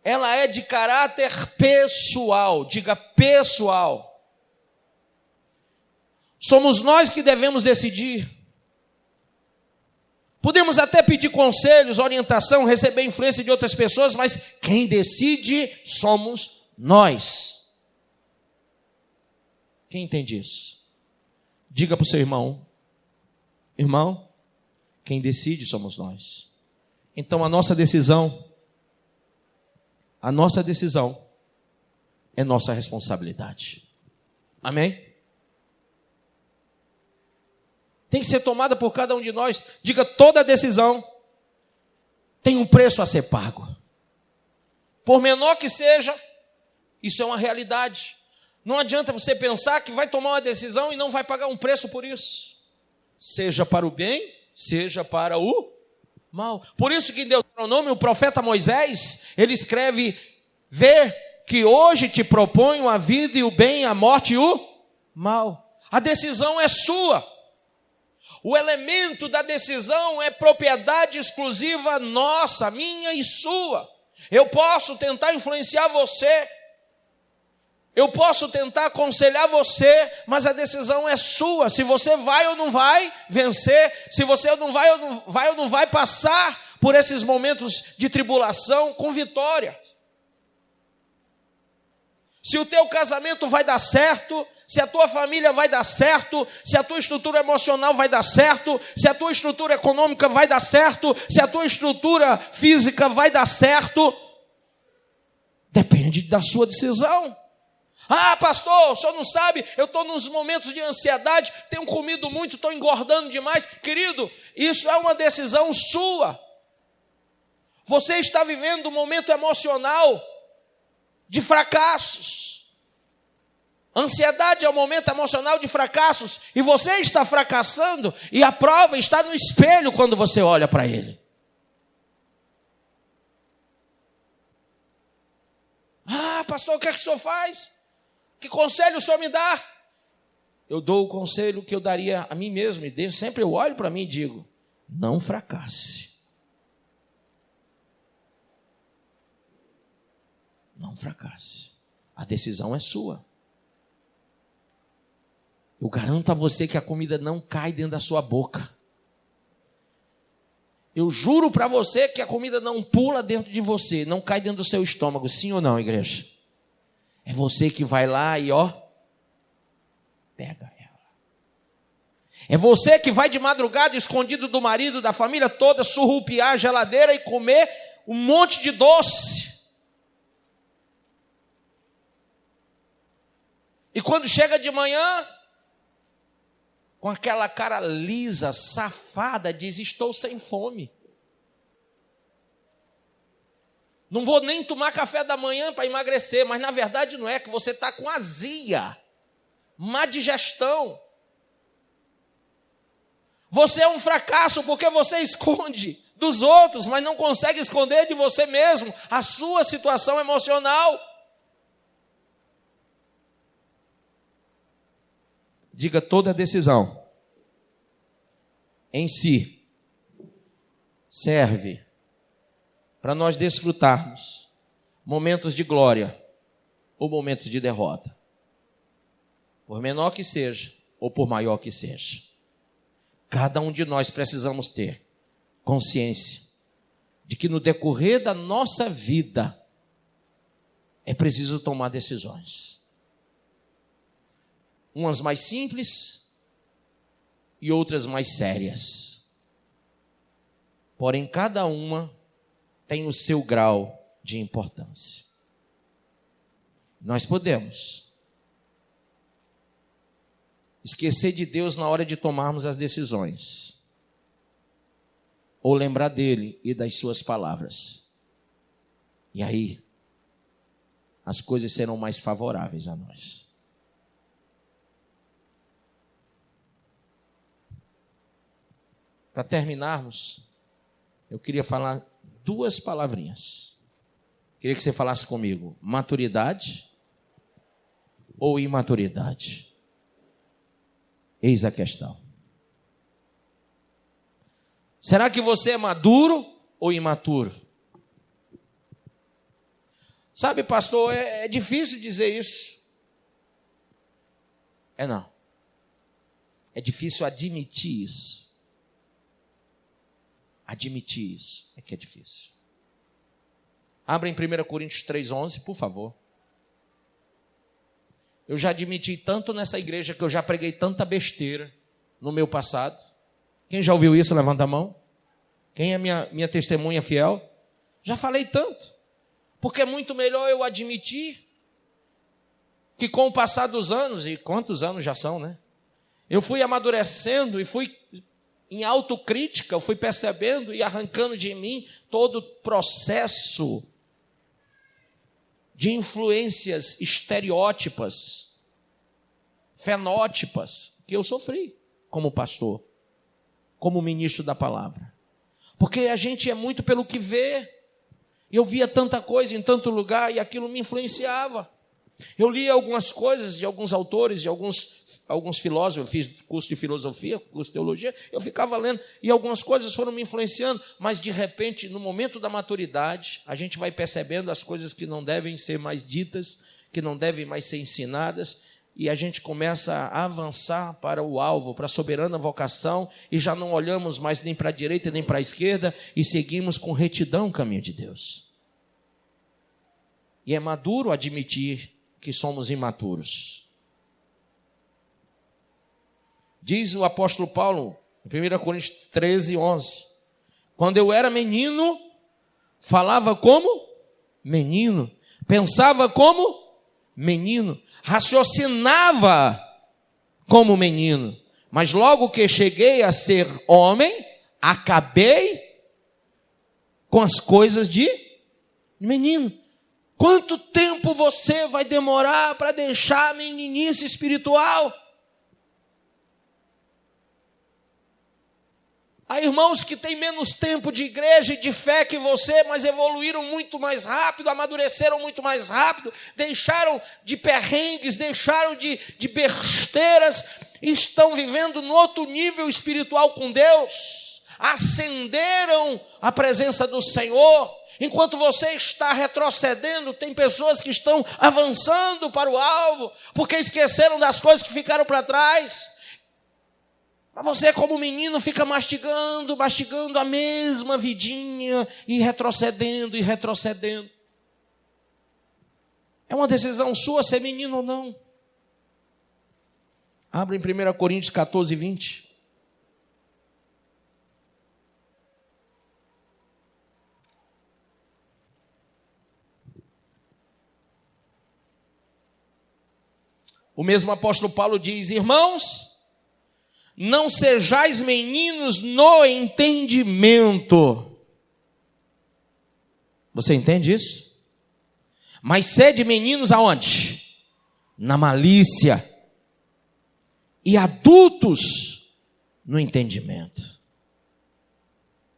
ela é de caráter pessoal. Diga, pessoal. Somos nós que devemos decidir. Podemos até pedir conselhos, orientação, receber influência de outras pessoas, mas quem decide somos nós. Quem entende isso? Diga para o seu irmão: irmão, quem decide somos nós. Então a nossa decisão é nossa responsabilidade. Amém? Tem que ser tomada por cada um de nós. Diga, toda decisão tem um preço a ser pago. Por menor que seja, isso é uma realidade. Não adianta você pensar que vai tomar uma decisão e não vai pagar um preço por isso. Seja para o bem, seja para o mal. Por isso que em Deuteronômio, o profeta Moisés, ele escreve: vê que hoje te proponho a vida e o bem, a morte e o mal. A decisão é sua. O elemento da decisão é propriedade exclusiva nossa, minha e sua. Eu posso tentar influenciar você, eu posso tentar aconselhar você, mas a decisão é sua. Se você vai ou não vai vencer, se você não vai ou não vai passar por esses momentos de tribulação com vitória. Se o teu casamento vai dar certo, se a tua família vai dar certo, se a tua estrutura emocional vai dar certo, se a tua estrutura econômica vai dar certo, se a tua estrutura física vai dar certo, depende da sua decisão. Pastor, o senhor não sabe, eu estou nos momentos de ansiedade, tenho comido muito, estou engordando demais. Querido, isso é uma decisão sua. Você está vivendo um momento emocional de fracassos. Ansiedade é um momento emocional de fracassos, e você está fracassando, e a prova está no espelho quando você olha para ele. Pastor, o que é que o senhor faz? Que conselho o Senhor me dá? Eu dou o conselho que eu daria a mim mesmo. E sempre eu olho para mim e digo: não fracasse. Não fracasse. A decisão é sua. Eu garanto a você que a comida não cai dentro da sua boca. Eu juro para você que a comida não pula dentro de você, não cai dentro do seu estômago. Sim ou não, igreja? É você que vai lá e pega ela. É você que vai de madrugada, escondido do marido, da família toda, surrupiar a geladeira e comer um monte de doce. E quando chega de manhã, com aquela cara lisa, safada, diz: estou sem fome. Não vou nem tomar café da manhã para emagrecer, mas na verdade não é, que você está com azia, má digestão. Você é um fracasso porque você esconde dos outros, mas não consegue esconder de você mesmo a sua situação emocional. Diga: toda decisão em si serve para nós desfrutarmos momentos de glória ou momentos de derrota, por menor que seja ou por maior que seja. Cada um de nós precisamos ter consciência de que no decorrer da nossa vida é preciso tomar decisões. Umas mais simples e outras mais sérias. Porém, cada uma tem o seu grau de importância. Nós podemos esquecer de Deus na hora de tomarmos as decisões, ou lembrar dele e das suas palavras. E aí, as coisas serão mais favoráveis a nós. Para terminarmos, eu queria falar 2 palavrinhas. Queria que você falasse comigo: maturidade ou imaturidade? Eis a questão. Será que você é maduro ou imaturo? Sabe, pastor, é difícil dizer isso. Não. É difícil admitir isso. Admitir isso é que é difícil. Abra em 1 Coríntios 3,11, por favor. Eu já admiti tanto nessa igreja, que eu já preguei tanta besteira no meu passado. Quem já ouviu isso, levanta a mão. Quem é minha testemunha fiel? Já falei tanto. Porque é muito melhor eu admitir que com o passar dos anos, e quantos anos já são, né? Eu fui amadurecendo e fui em autocrítica, eu fui percebendo e arrancando de mim todo o processo de influências estereótipas, fenótipas, que eu sofri como pastor, como ministro da palavra. Porque a gente é muito pelo que vê. Eu via tanta coisa em tanto lugar e aquilo me influenciava. Eu li algumas coisas de alguns autores, de alguns filósofos. Eu fiz curso de filosofia, curso de teologia. Eu ficava lendo e algumas coisas foram me influenciando. Mas de repente, no momento da maturidade, a gente vai percebendo as coisas que não devem ser mais ditas, que não devem mais ser ensinadas. E a gente começa a avançar para o alvo, para a soberana vocação. E já não olhamos mais nem para a direita nem para a esquerda. E seguimos com retidão o caminho de Deus. E é maduro admitir que somos imaturos. Diz o apóstolo Paulo, em 1 Coríntios 13:11, quando eu era menino, falava como menino, pensava como menino, raciocinava como menino, mas logo que cheguei a ser homem, acabei com as coisas de menino. Quanto tempo você vai demorar para deixar a meninice espiritual? Há irmãos que têm menos tempo de igreja e de fé que você, mas evoluíram muito mais rápido, amadureceram muito mais rápido, deixaram de perrengues, deixaram de besteiras, estão vivendo no outro nível espiritual com Deus, ascenderam a presença do Senhor. Enquanto você está retrocedendo, tem pessoas que estão avançando para o alvo, porque esqueceram das coisas que ficaram para trás. Mas você, como menino, fica mastigando a mesma vidinha e retrocedendo. É uma decisão sua ser menino ou não. Abre em 1 Coríntios 14, 20. O mesmo apóstolo Paulo diz: irmãos, não sejais meninos no entendimento. Você entende isso? Mas sede meninos aonde? Na malícia. E adultos no entendimento.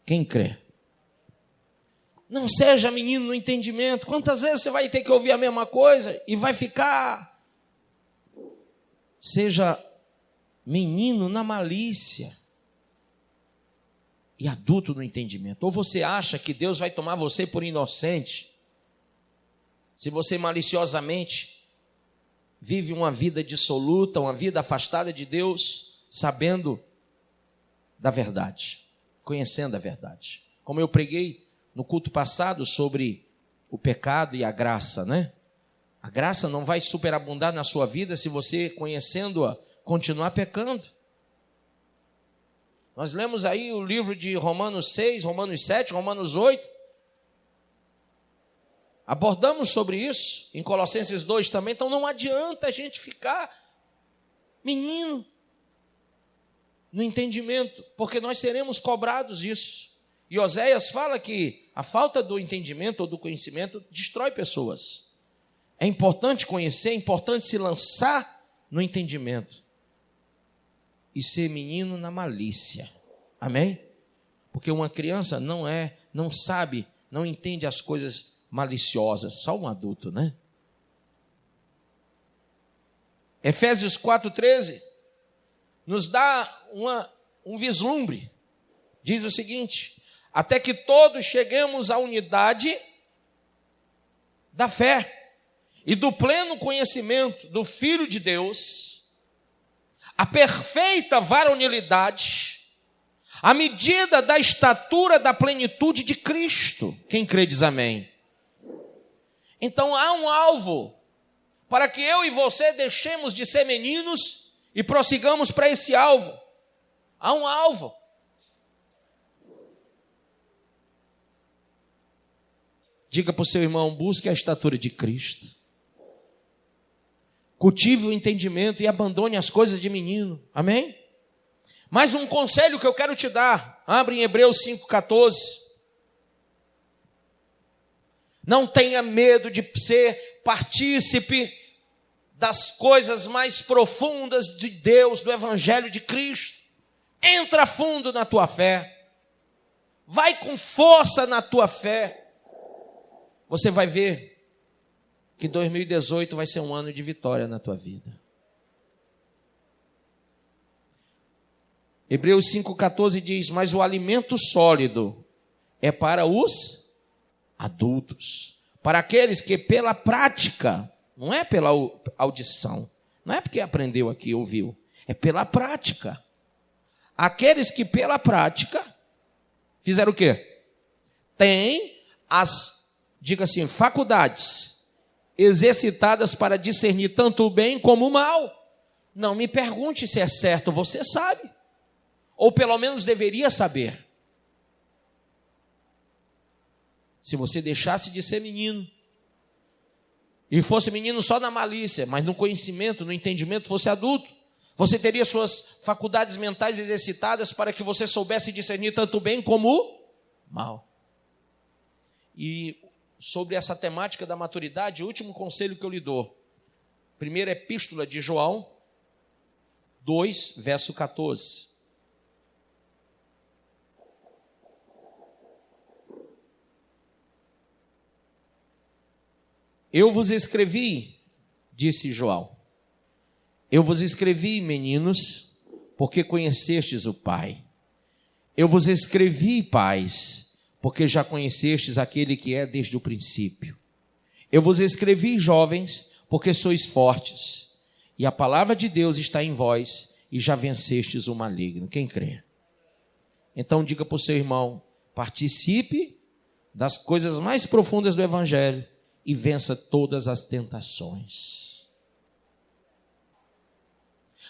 Quem crê? Não seja menino no entendimento. Quantas vezes você vai ter que ouvir a mesma coisa e vai ficar? Seja menino na malícia e adulto no entendimento. Ou você acha que Deus vai tomar você por inocente, se você maliciosamente vive uma vida dissoluta, uma vida afastada de Deus, sabendo da verdade, conhecendo a verdade. Como eu preguei no culto passado sobre o pecado e a graça, né? A graça não vai superabundar na sua vida se você, conhecendo-a, continuar pecando. Nós lemos aí o livro de Romanos 6, Romanos 7, Romanos 8. Abordamos sobre isso em Colossenses 2 também. Então não adianta a gente ficar menino no entendimento, porque nós seremos cobrados isso. E Oséias fala que a falta do entendimento ou do conhecimento destrói pessoas. É importante conhecer, é importante se lançar no entendimento. E ser menino na malícia. Amém? Porque uma criança não sabe, não entende as coisas maliciosas. Só um adulto, né? Efésios 4,13 nos dá um vislumbre. Diz o seguinte: até que todos cheguemos à unidade da fé e do pleno conhecimento do Filho de Deus, a perfeita varonilidade, à medida da estatura da plenitude de Cristo. Quem crê diz amém. Então há um alvo para que eu e você deixemos de ser meninos e prossigamos para esse alvo. Há um alvo. Diga para o seu irmão: busque a estatura de Cristo. Cultive o entendimento e abandone as coisas de menino. Amém? Mais um conselho que eu quero te dar. Abre em Hebreus 5,14. Não tenha medo de ser partícipe das coisas mais profundas de Deus, do Evangelho de Cristo. Entra fundo na tua fé. Vai com força na tua fé. Você vai ver que 2018 vai ser um ano de vitória na tua vida. Hebreus 5,14 diz: mas o alimento sólido é para os adultos, para aqueles que pela prática, não é pela audição, não é porque aprendeu aqui, ouviu, é pela prática. Aqueles que pela prática fizeram o quê? Tem as, diga assim, faculdades exercitadas para discernir tanto o bem como o mal. Não me pergunte se é certo, você sabe. Ou pelo menos deveria saber. Se você deixasse de ser menino, e fosse menino só na malícia, mas no conhecimento, no entendimento, fosse adulto, você teria suas faculdades mentais exercitadas para que você soubesse discernir tanto o bem como o mal. E sobre essa temática da maturidade, o último conselho que eu lhe dou. Primeira epístola de João 2, verso 14. Eu vos escrevi, disse João, eu vos escrevi, meninos, porque conhecestes o Pai. Eu vos escrevi, pais, porque já conhecestes aquele que é desde o princípio. Eu vos escrevi, jovens, porque sois fortes, e a palavra de Deus está em vós, e já vencestes o maligno. Quem crê? Então diga para o seu irmão, participe das coisas mais profundas do Evangelho e vença todas as tentações.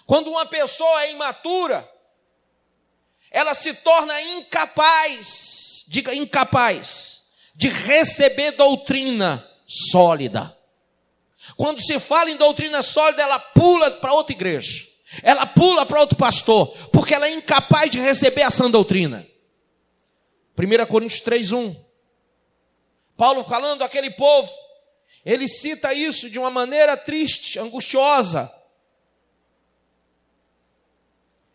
Quando uma pessoa é imatura, ela se torna incapaz, diga incapaz, de receber doutrina sólida. Quando se fala em doutrina sólida, ela pula para outra igreja, ela pula para outro pastor, porque ela é incapaz de receber a sã doutrina. 1 Coríntios 3:1, Paulo falando àquele povo, ele cita isso de uma maneira triste, angustiosa,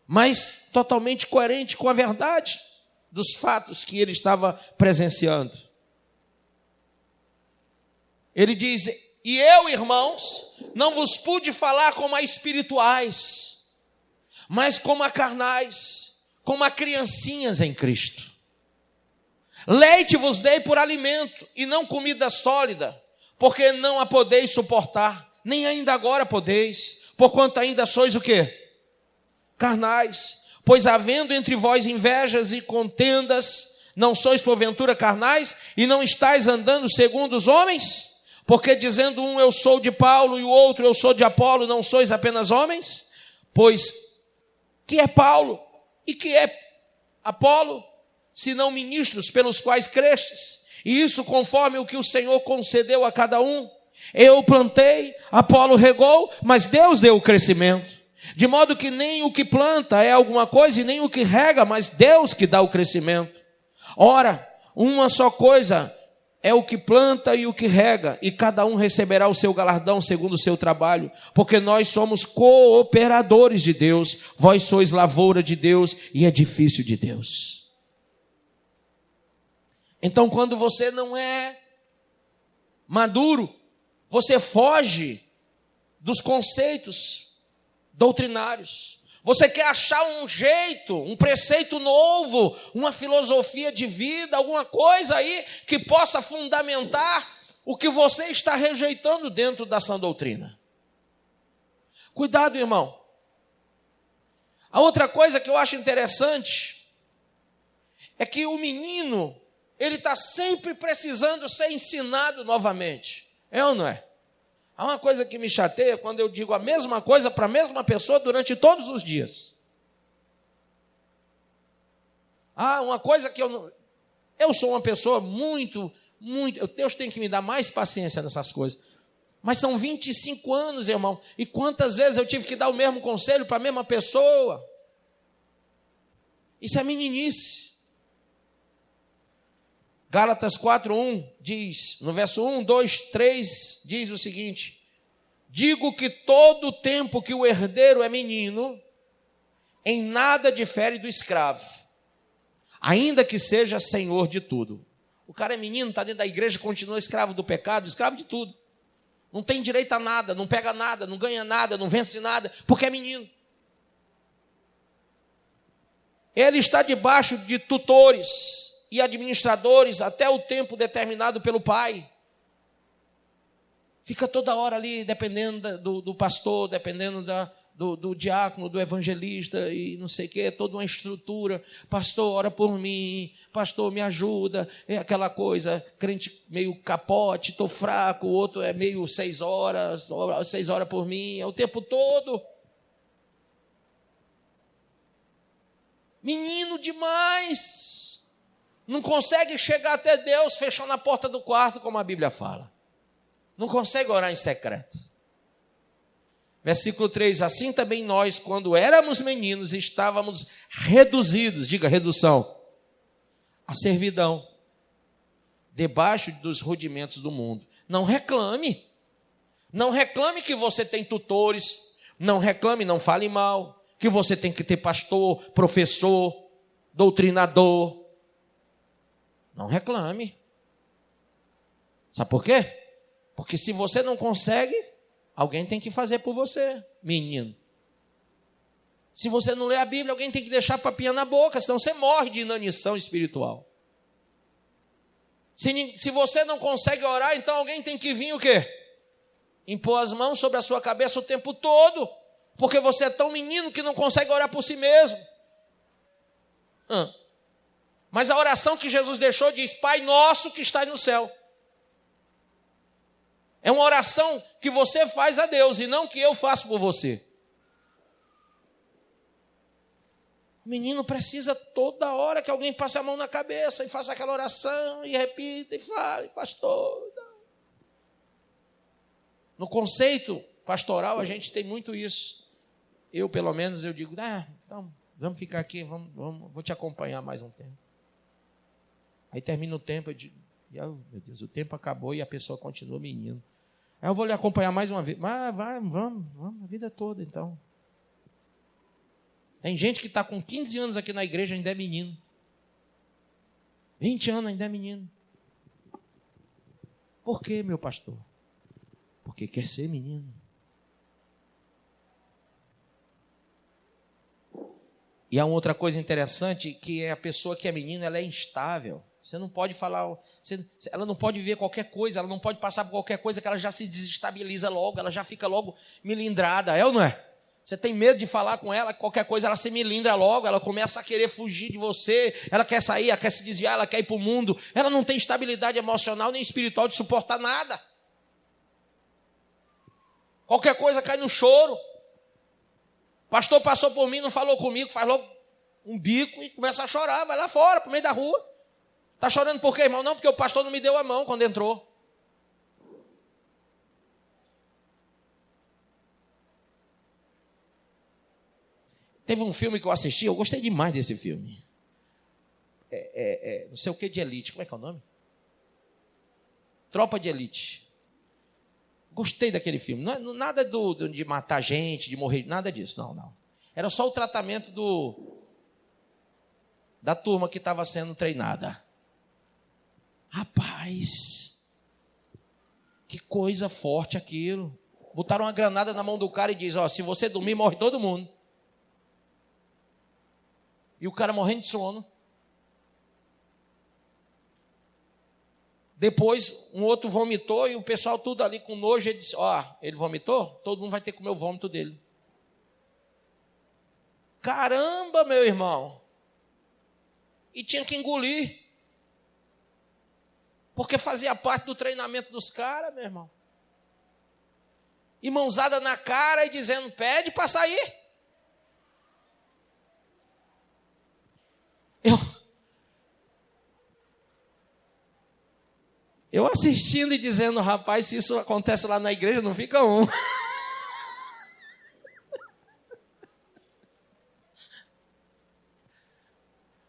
mas totalmente coerente com a verdade dos fatos que ele estava presenciando. Ele diz: e eu, irmãos, não vos pude falar como a espirituais, mas como a carnais, como a criancinhas em Cristo. Leite vos dei por alimento, e não comida sólida, porque não a podeis suportar, nem ainda agora podeis, porquanto ainda sois o quê? Carnais. Pois havendo entre vós invejas e contendas, não sois porventura carnais, e não estáis andando segundo os homens? Porque dizendo um, eu sou de Paulo, e o outro, eu sou de Apolo, não sois apenas homens? Pois que é Paulo e que é Apolo, senão ministros pelos quais crestes? E isso conforme o que o Senhor concedeu a cada um. Eu plantei, Apolo regou, mas Deus deu o crescimento. De modo que nem o que planta é alguma coisa, e nem o que rega, mas Deus que dá o crescimento. Ora, uma só coisa é o que planta e o que rega, e cada um receberá o seu galardão segundo o seu trabalho, porque nós somos cooperadores de Deus, vós sois lavoura de Deus e edifício de Deus. Então, quando você não é maduro, você foge dos conceitos doutrinários. Você quer achar um jeito, um preceito novo, uma filosofia de vida, alguma coisa aí que possa fundamentar o que você está rejeitando dentro da sã doutrina. Cuidado, irmão. A outra coisa que eu acho interessante é que o menino, ele está sempre precisando ser ensinado novamente. É ou não é? Há uma coisa que me chateia quando eu digo a mesma coisa para a mesma pessoa durante todos os dias. Uma coisa que eu sou uma pessoa muito, Deus tem que me dar mais paciência nessas coisas. Mas são 25 anos, irmão, e quantas vezes eu tive que dar o mesmo conselho para a mesma pessoa? Isso é meninice. Gálatas 4:1 diz, no verso 1, 2, 3, diz o seguinte: digo que todo o tempo que o herdeiro é menino, em nada difere do escravo, ainda que seja senhor de tudo. O cara é menino, está dentro da igreja, continua escravo do pecado, escravo de tudo. Não tem direito a nada, não pega nada, não ganha nada, não vence nada, porque é menino. Ele está debaixo de tutores e administradores até o tempo determinado pelo pai. Fica toda hora ali, dependendo do pastor, dependendo do diácono, do evangelista e não sei o que, toda uma estrutura. Pastor, ora por mim, pastor, me ajuda. É aquela coisa, crente meio capote, estou fraco, o outro é meio 6 horas por mim, é o tempo todo. Menino demais. Não consegue chegar até Deus fechando a porta do quarto, como a Bíblia fala. Não consegue orar em secreto. Versículo 3, assim também nós, quando éramos meninos, estávamos reduzidos, diga redução, à servidão, debaixo dos rudimentos do mundo. Não reclame que você tem tutores, não reclame, não fale mal, que você tem que ter pastor, professor, doutrinador. Não reclame. Sabe por quê? Porque se você não consegue, alguém tem que fazer por você, menino. Se você não lê a Bíblia, alguém tem que deixar papinha na boca, senão você morre de inanição espiritual. Se você não consegue orar, então alguém tem que vir o quê? Impor as mãos sobre a sua cabeça o tempo todo, porque você é tão menino que não consegue orar por si mesmo. Mas a oração que Jesus deixou diz: Pai nosso que estás no céu. É uma oração que você faz a Deus e não que eu faço por você. O menino precisa toda hora que alguém passe a mão na cabeça e faça aquela oração e repita e fale: pastor. No conceito pastoral a gente tem muito isso. Eu, pelo menos, eu digo: então, vamos ficar aqui, vou te acompanhar mais um tempo. Aí termina o tempo, eu digo: meu Deus, o tempo acabou e a pessoa continua menino. Aí eu vou lhe acompanhar mais uma vez. Vamos, a vida toda então. Tem gente que está com 15 anos aqui na igreja e ainda é menino. 20 anos ainda é menino. Por quê, meu pastor? Porque quer ser menino. E há uma outra coisa interessante, que é a pessoa que é menina, ela é instável. Você não pode falar, ela não pode ver qualquer coisa, ela não pode passar por qualquer coisa que ela já se desestabiliza logo, ela já fica logo melindrada, é ou não é? Você tem medo de falar com ela, qualquer coisa ela se melindra logo, ela começa a querer fugir de você, ela quer sair, ela quer se desviar, ela quer ir para o mundo, ela não tem estabilidade emocional nem espiritual de suportar nada. Qualquer coisa cai no choro. Pastor passou por mim, não falou comigo, faz logo um bico e começa a chorar, vai lá fora, para o meio da rua. Está chorando por quê, irmão? Não, porque o pastor não me deu a mão quando entrou. Teve um filme que eu assisti, eu gostei demais desse filme. Não sei o que de elite, como é que é o nome? Tropa de Elite. Gostei daquele filme. Nada de matar gente, de morrer, nada disso, não. Era só o tratamento da turma que estava sendo treinada. Rapaz, que coisa forte aquilo. Botaram uma granada na mão do cara e diz: se você dormir, morre todo mundo. E o cara morrendo de sono. Depois, um outro vomitou e o pessoal tudo ali com nojo. Ele disse: ele vomitou? Todo mundo vai ter que comer o vômito dele. Caramba, meu irmão. E tinha que engolir. Porque fazia parte do treinamento dos caras, meu irmão. E mãozada na cara e dizendo: pede para sair. Eu assistindo e dizendo: rapaz, se isso acontece lá na igreja, não fica um.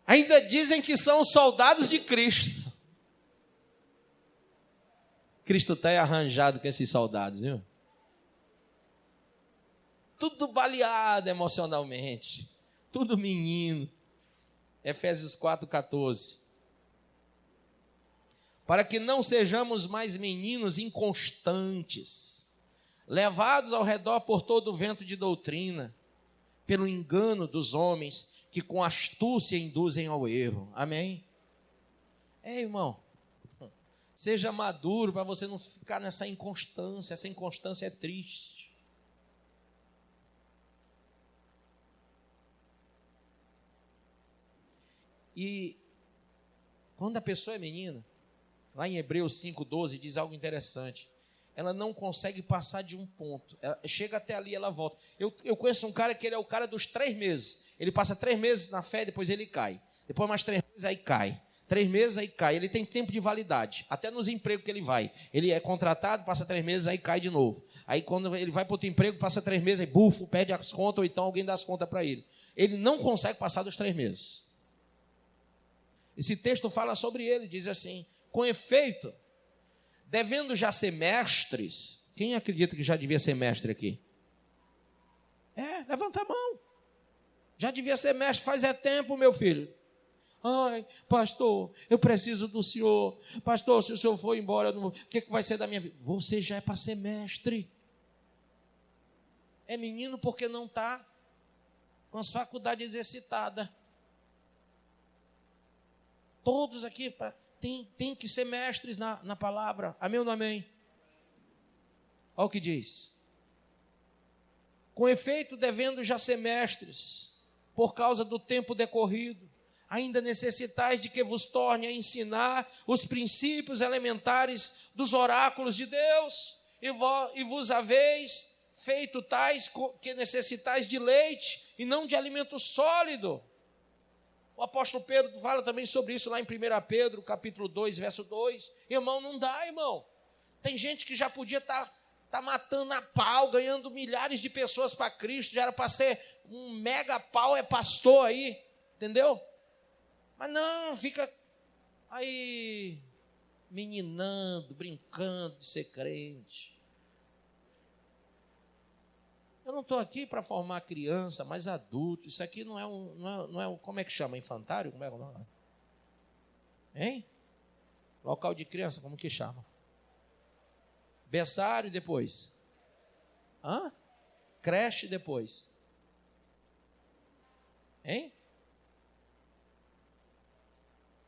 Ainda dizem que são soldados de Cristo. Cristo está arranjado com esses soldados, viu? Tudo baleado emocionalmente. Tudo menino. Efésios 4,14. Para que não sejamos mais meninos inconstantes, levados ao redor por todo o vento de doutrina, pelo engano dos homens que com astúcia induzem ao erro. Amém? Irmão, seja maduro para você não ficar nessa inconstância. Essa inconstância é triste. E quando a pessoa é menina, lá em Hebreus 5,12 diz algo interessante. Ela não consegue passar de um ponto. Ela chega até ali, ela volta. Eu conheço um cara que ele é o cara dos 3 meses. Ele passa 3 meses na fé, depois ele cai. Depois mais 3 meses, aí cai. 3 meses, aí cai. Ele tem tempo de validade. Até nos empregos que ele vai. Ele é contratado, passa 3 meses, aí cai de novo. Aí quando ele vai para outro emprego, passa 3 meses, aí bufo, pede as contas, ou então alguém dá as contas para ele. Ele não consegue passar dos 3 meses. Esse texto fala sobre ele, diz assim: com efeito, devendo já ser mestres. Quem acredita que já devia ser mestre aqui? Levanta a mão. Já devia ser mestre, faz tempo, meu filho. Ai, pastor, eu preciso do senhor. Pastor, se o senhor for embora, o que vai ser da minha vida? Você já é para ser mestre. É menino porque não está com as faculdades exercitadas. Todos aqui tem que ser mestres na palavra. Amém ou não amém? Olha o que diz. Com efeito, devendo já ser mestres, por causa do tempo decorrido, ainda necessitais de que vos torne a ensinar os princípios elementares dos oráculos de Deus, e vos haveis feito tais que necessitais de leite, e não de alimento sólido. O apóstolo Pedro fala também sobre isso lá em 1 Pedro, capítulo 2, verso 2. Irmão, não dá, irmão. Tem gente que já podia estar matando a pau, ganhando milhares de pessoas para Cristo, já era para ser um mega pau, é pastor aí, entendeu? Mas não, fica aí meninando, brincando de ser crente. Eu não estou aqui para formar criança, mas adulto. Isso aqui não é um, como é que chama? Infantário? Como é o nome? Hein? Local de criança, como que chama? Berçário depois. Hã? Creche depois. Hein?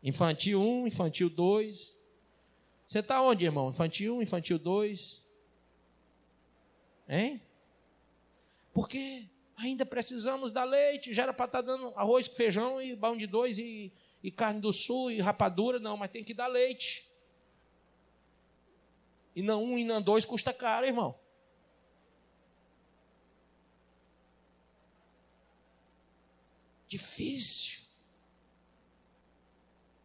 Infantil 1, infantil 2. Você está onde, irmão? Infantil 1, infantil 2. Hein? Porque ainda precisamos dar leite. Já era para estar dando arroz com feijão e pão de dois e carne do sul e rapadura. Não, mas tem que dar leite. E não um e não dois custa caro, irmão. Difícil.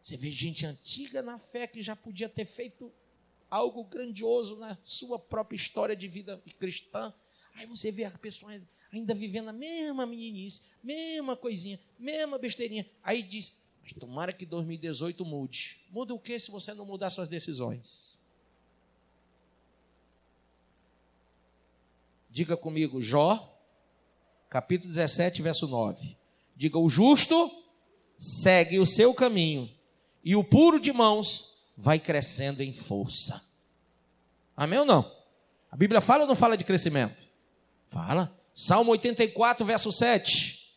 Você vê gente antiga na fé que já podia ter feito algo grandioso na sua própria história de vida cristã. Aí você vê a pessoa ainda vivendo a mesma meninice, mesma coisinha, mesma besteirinha. Aí diz, mas tomara que 2018 mude. Muda o quê se você não mudar suas decisões? Diga comigo, Jó, capítulo 17, verso 9. Diga, o justo segue o seu caminho, e o puro de mãos vai crescendo em força. Amém ou não? A Bíblia fala ou não fala de crescimento? Fala. Salmo 84, verso 7.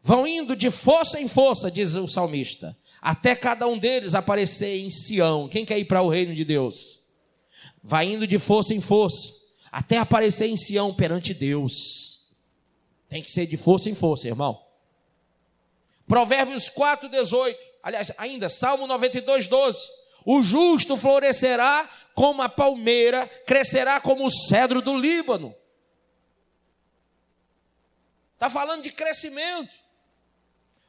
Vão indo de força em força, diz o salmista, até cada um deles aparecer em Sião. Quem quer ir para o reino de Deus? Vai indo de força em força, até aparecer em Sião perante Deus. Tem que ser de força em força, irmão. Provérbios 4, 18. Aliás, ainda, Salmo 92, 12. O justo florescerá como a palmeira, crescerá como o cedro do Líbano. Está falando de crescimento.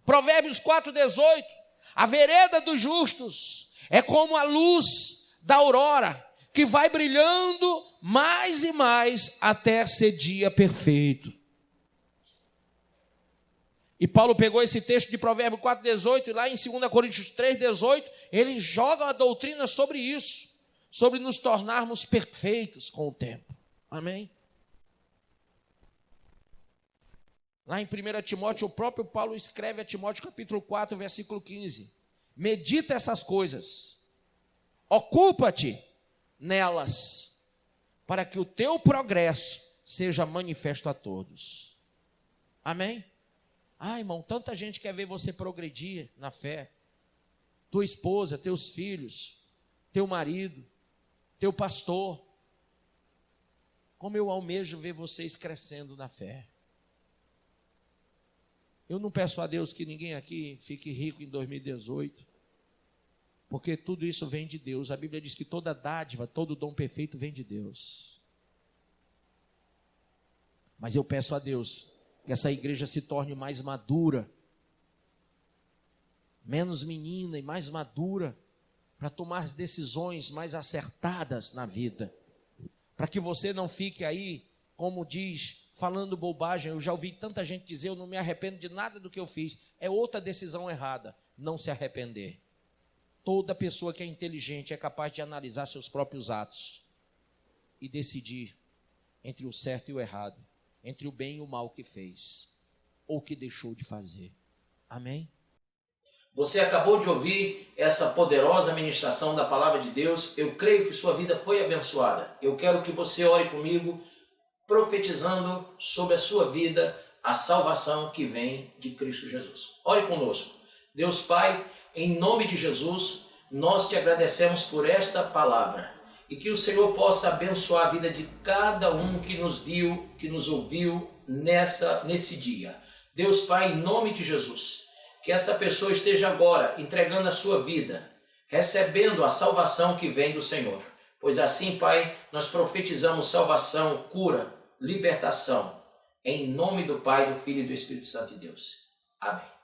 Provérbios 4, 18. A vereda dos justos é como a luz da aurora, que vai brilhando mais e mais até ser dia perfeito. E Paulo pegou esse texto de Provérbios 4, 18, e lá em 2 Coríntios 3, 18, ele joga a doutrina sobre isso, sobre nos tornarmos perfeitos com o tempo. Amém? Lá em 1 Timóteo, o próprio Paulo escreve a Timóteo capítulo 4, versículo 15. Medita essas coisas, ocupa-te nelas, para que o teu progresso seja manifesto a todos. Amém? Ah, irmão, tanta gente quer ver você progredir na fé. Tua esposa, teus filhos, teu marido, teu pastor. Como eu almejo ver vocês crescendo na fé. Eu não peço a Deus que ninguém aqui fique rico em 2018, porque tudo isso vem de Deus. A Bíblia diz que toda dádiva, todo dom perfeito vem de Deus. Mas eu peço a Deus que essa igreja se torne mais madura, menos menina e mais madura, para tomar as decisões mais acertadas na vida. Para que você não fique aí, como diz, falando bobagem. Eu já ouvi tanta gente dizer, eu não me arrependo de nada do que eu fiz. É outra decisão errada, não se arrepender. Toda pessoa que é inteligente é capaz de analisar seus próprios atos e decidir entre o certo e o errado, entre o bem e o mal que fez, ou que deixou de fazer. Amém? Você acabou de ouvir essa poderosa ministração da palavra de Deus. Eu creio que sua vida foi abençoada. Eu quero que você ore comigo, profetizando sobre a sua vida a salvação que vem de Cristo Jesus. Ore conosco. Deus Pai, em nome de Jesus, nós te agradecemos por esta palavra e que o Senhor possa abençoar a vida de cada um que nos viu, que nos ouviu nesse dia. Deus Pai, em nome de Jesus, que esta pessoa esteja agora entregando a sua vida, recebendo a salvação que vem do Senhor. Pois assim, Pai, nós profetizamos salvação, cura, libertação, em nome do Pai, do Filho e do Espírito Santo de Deus. Amém.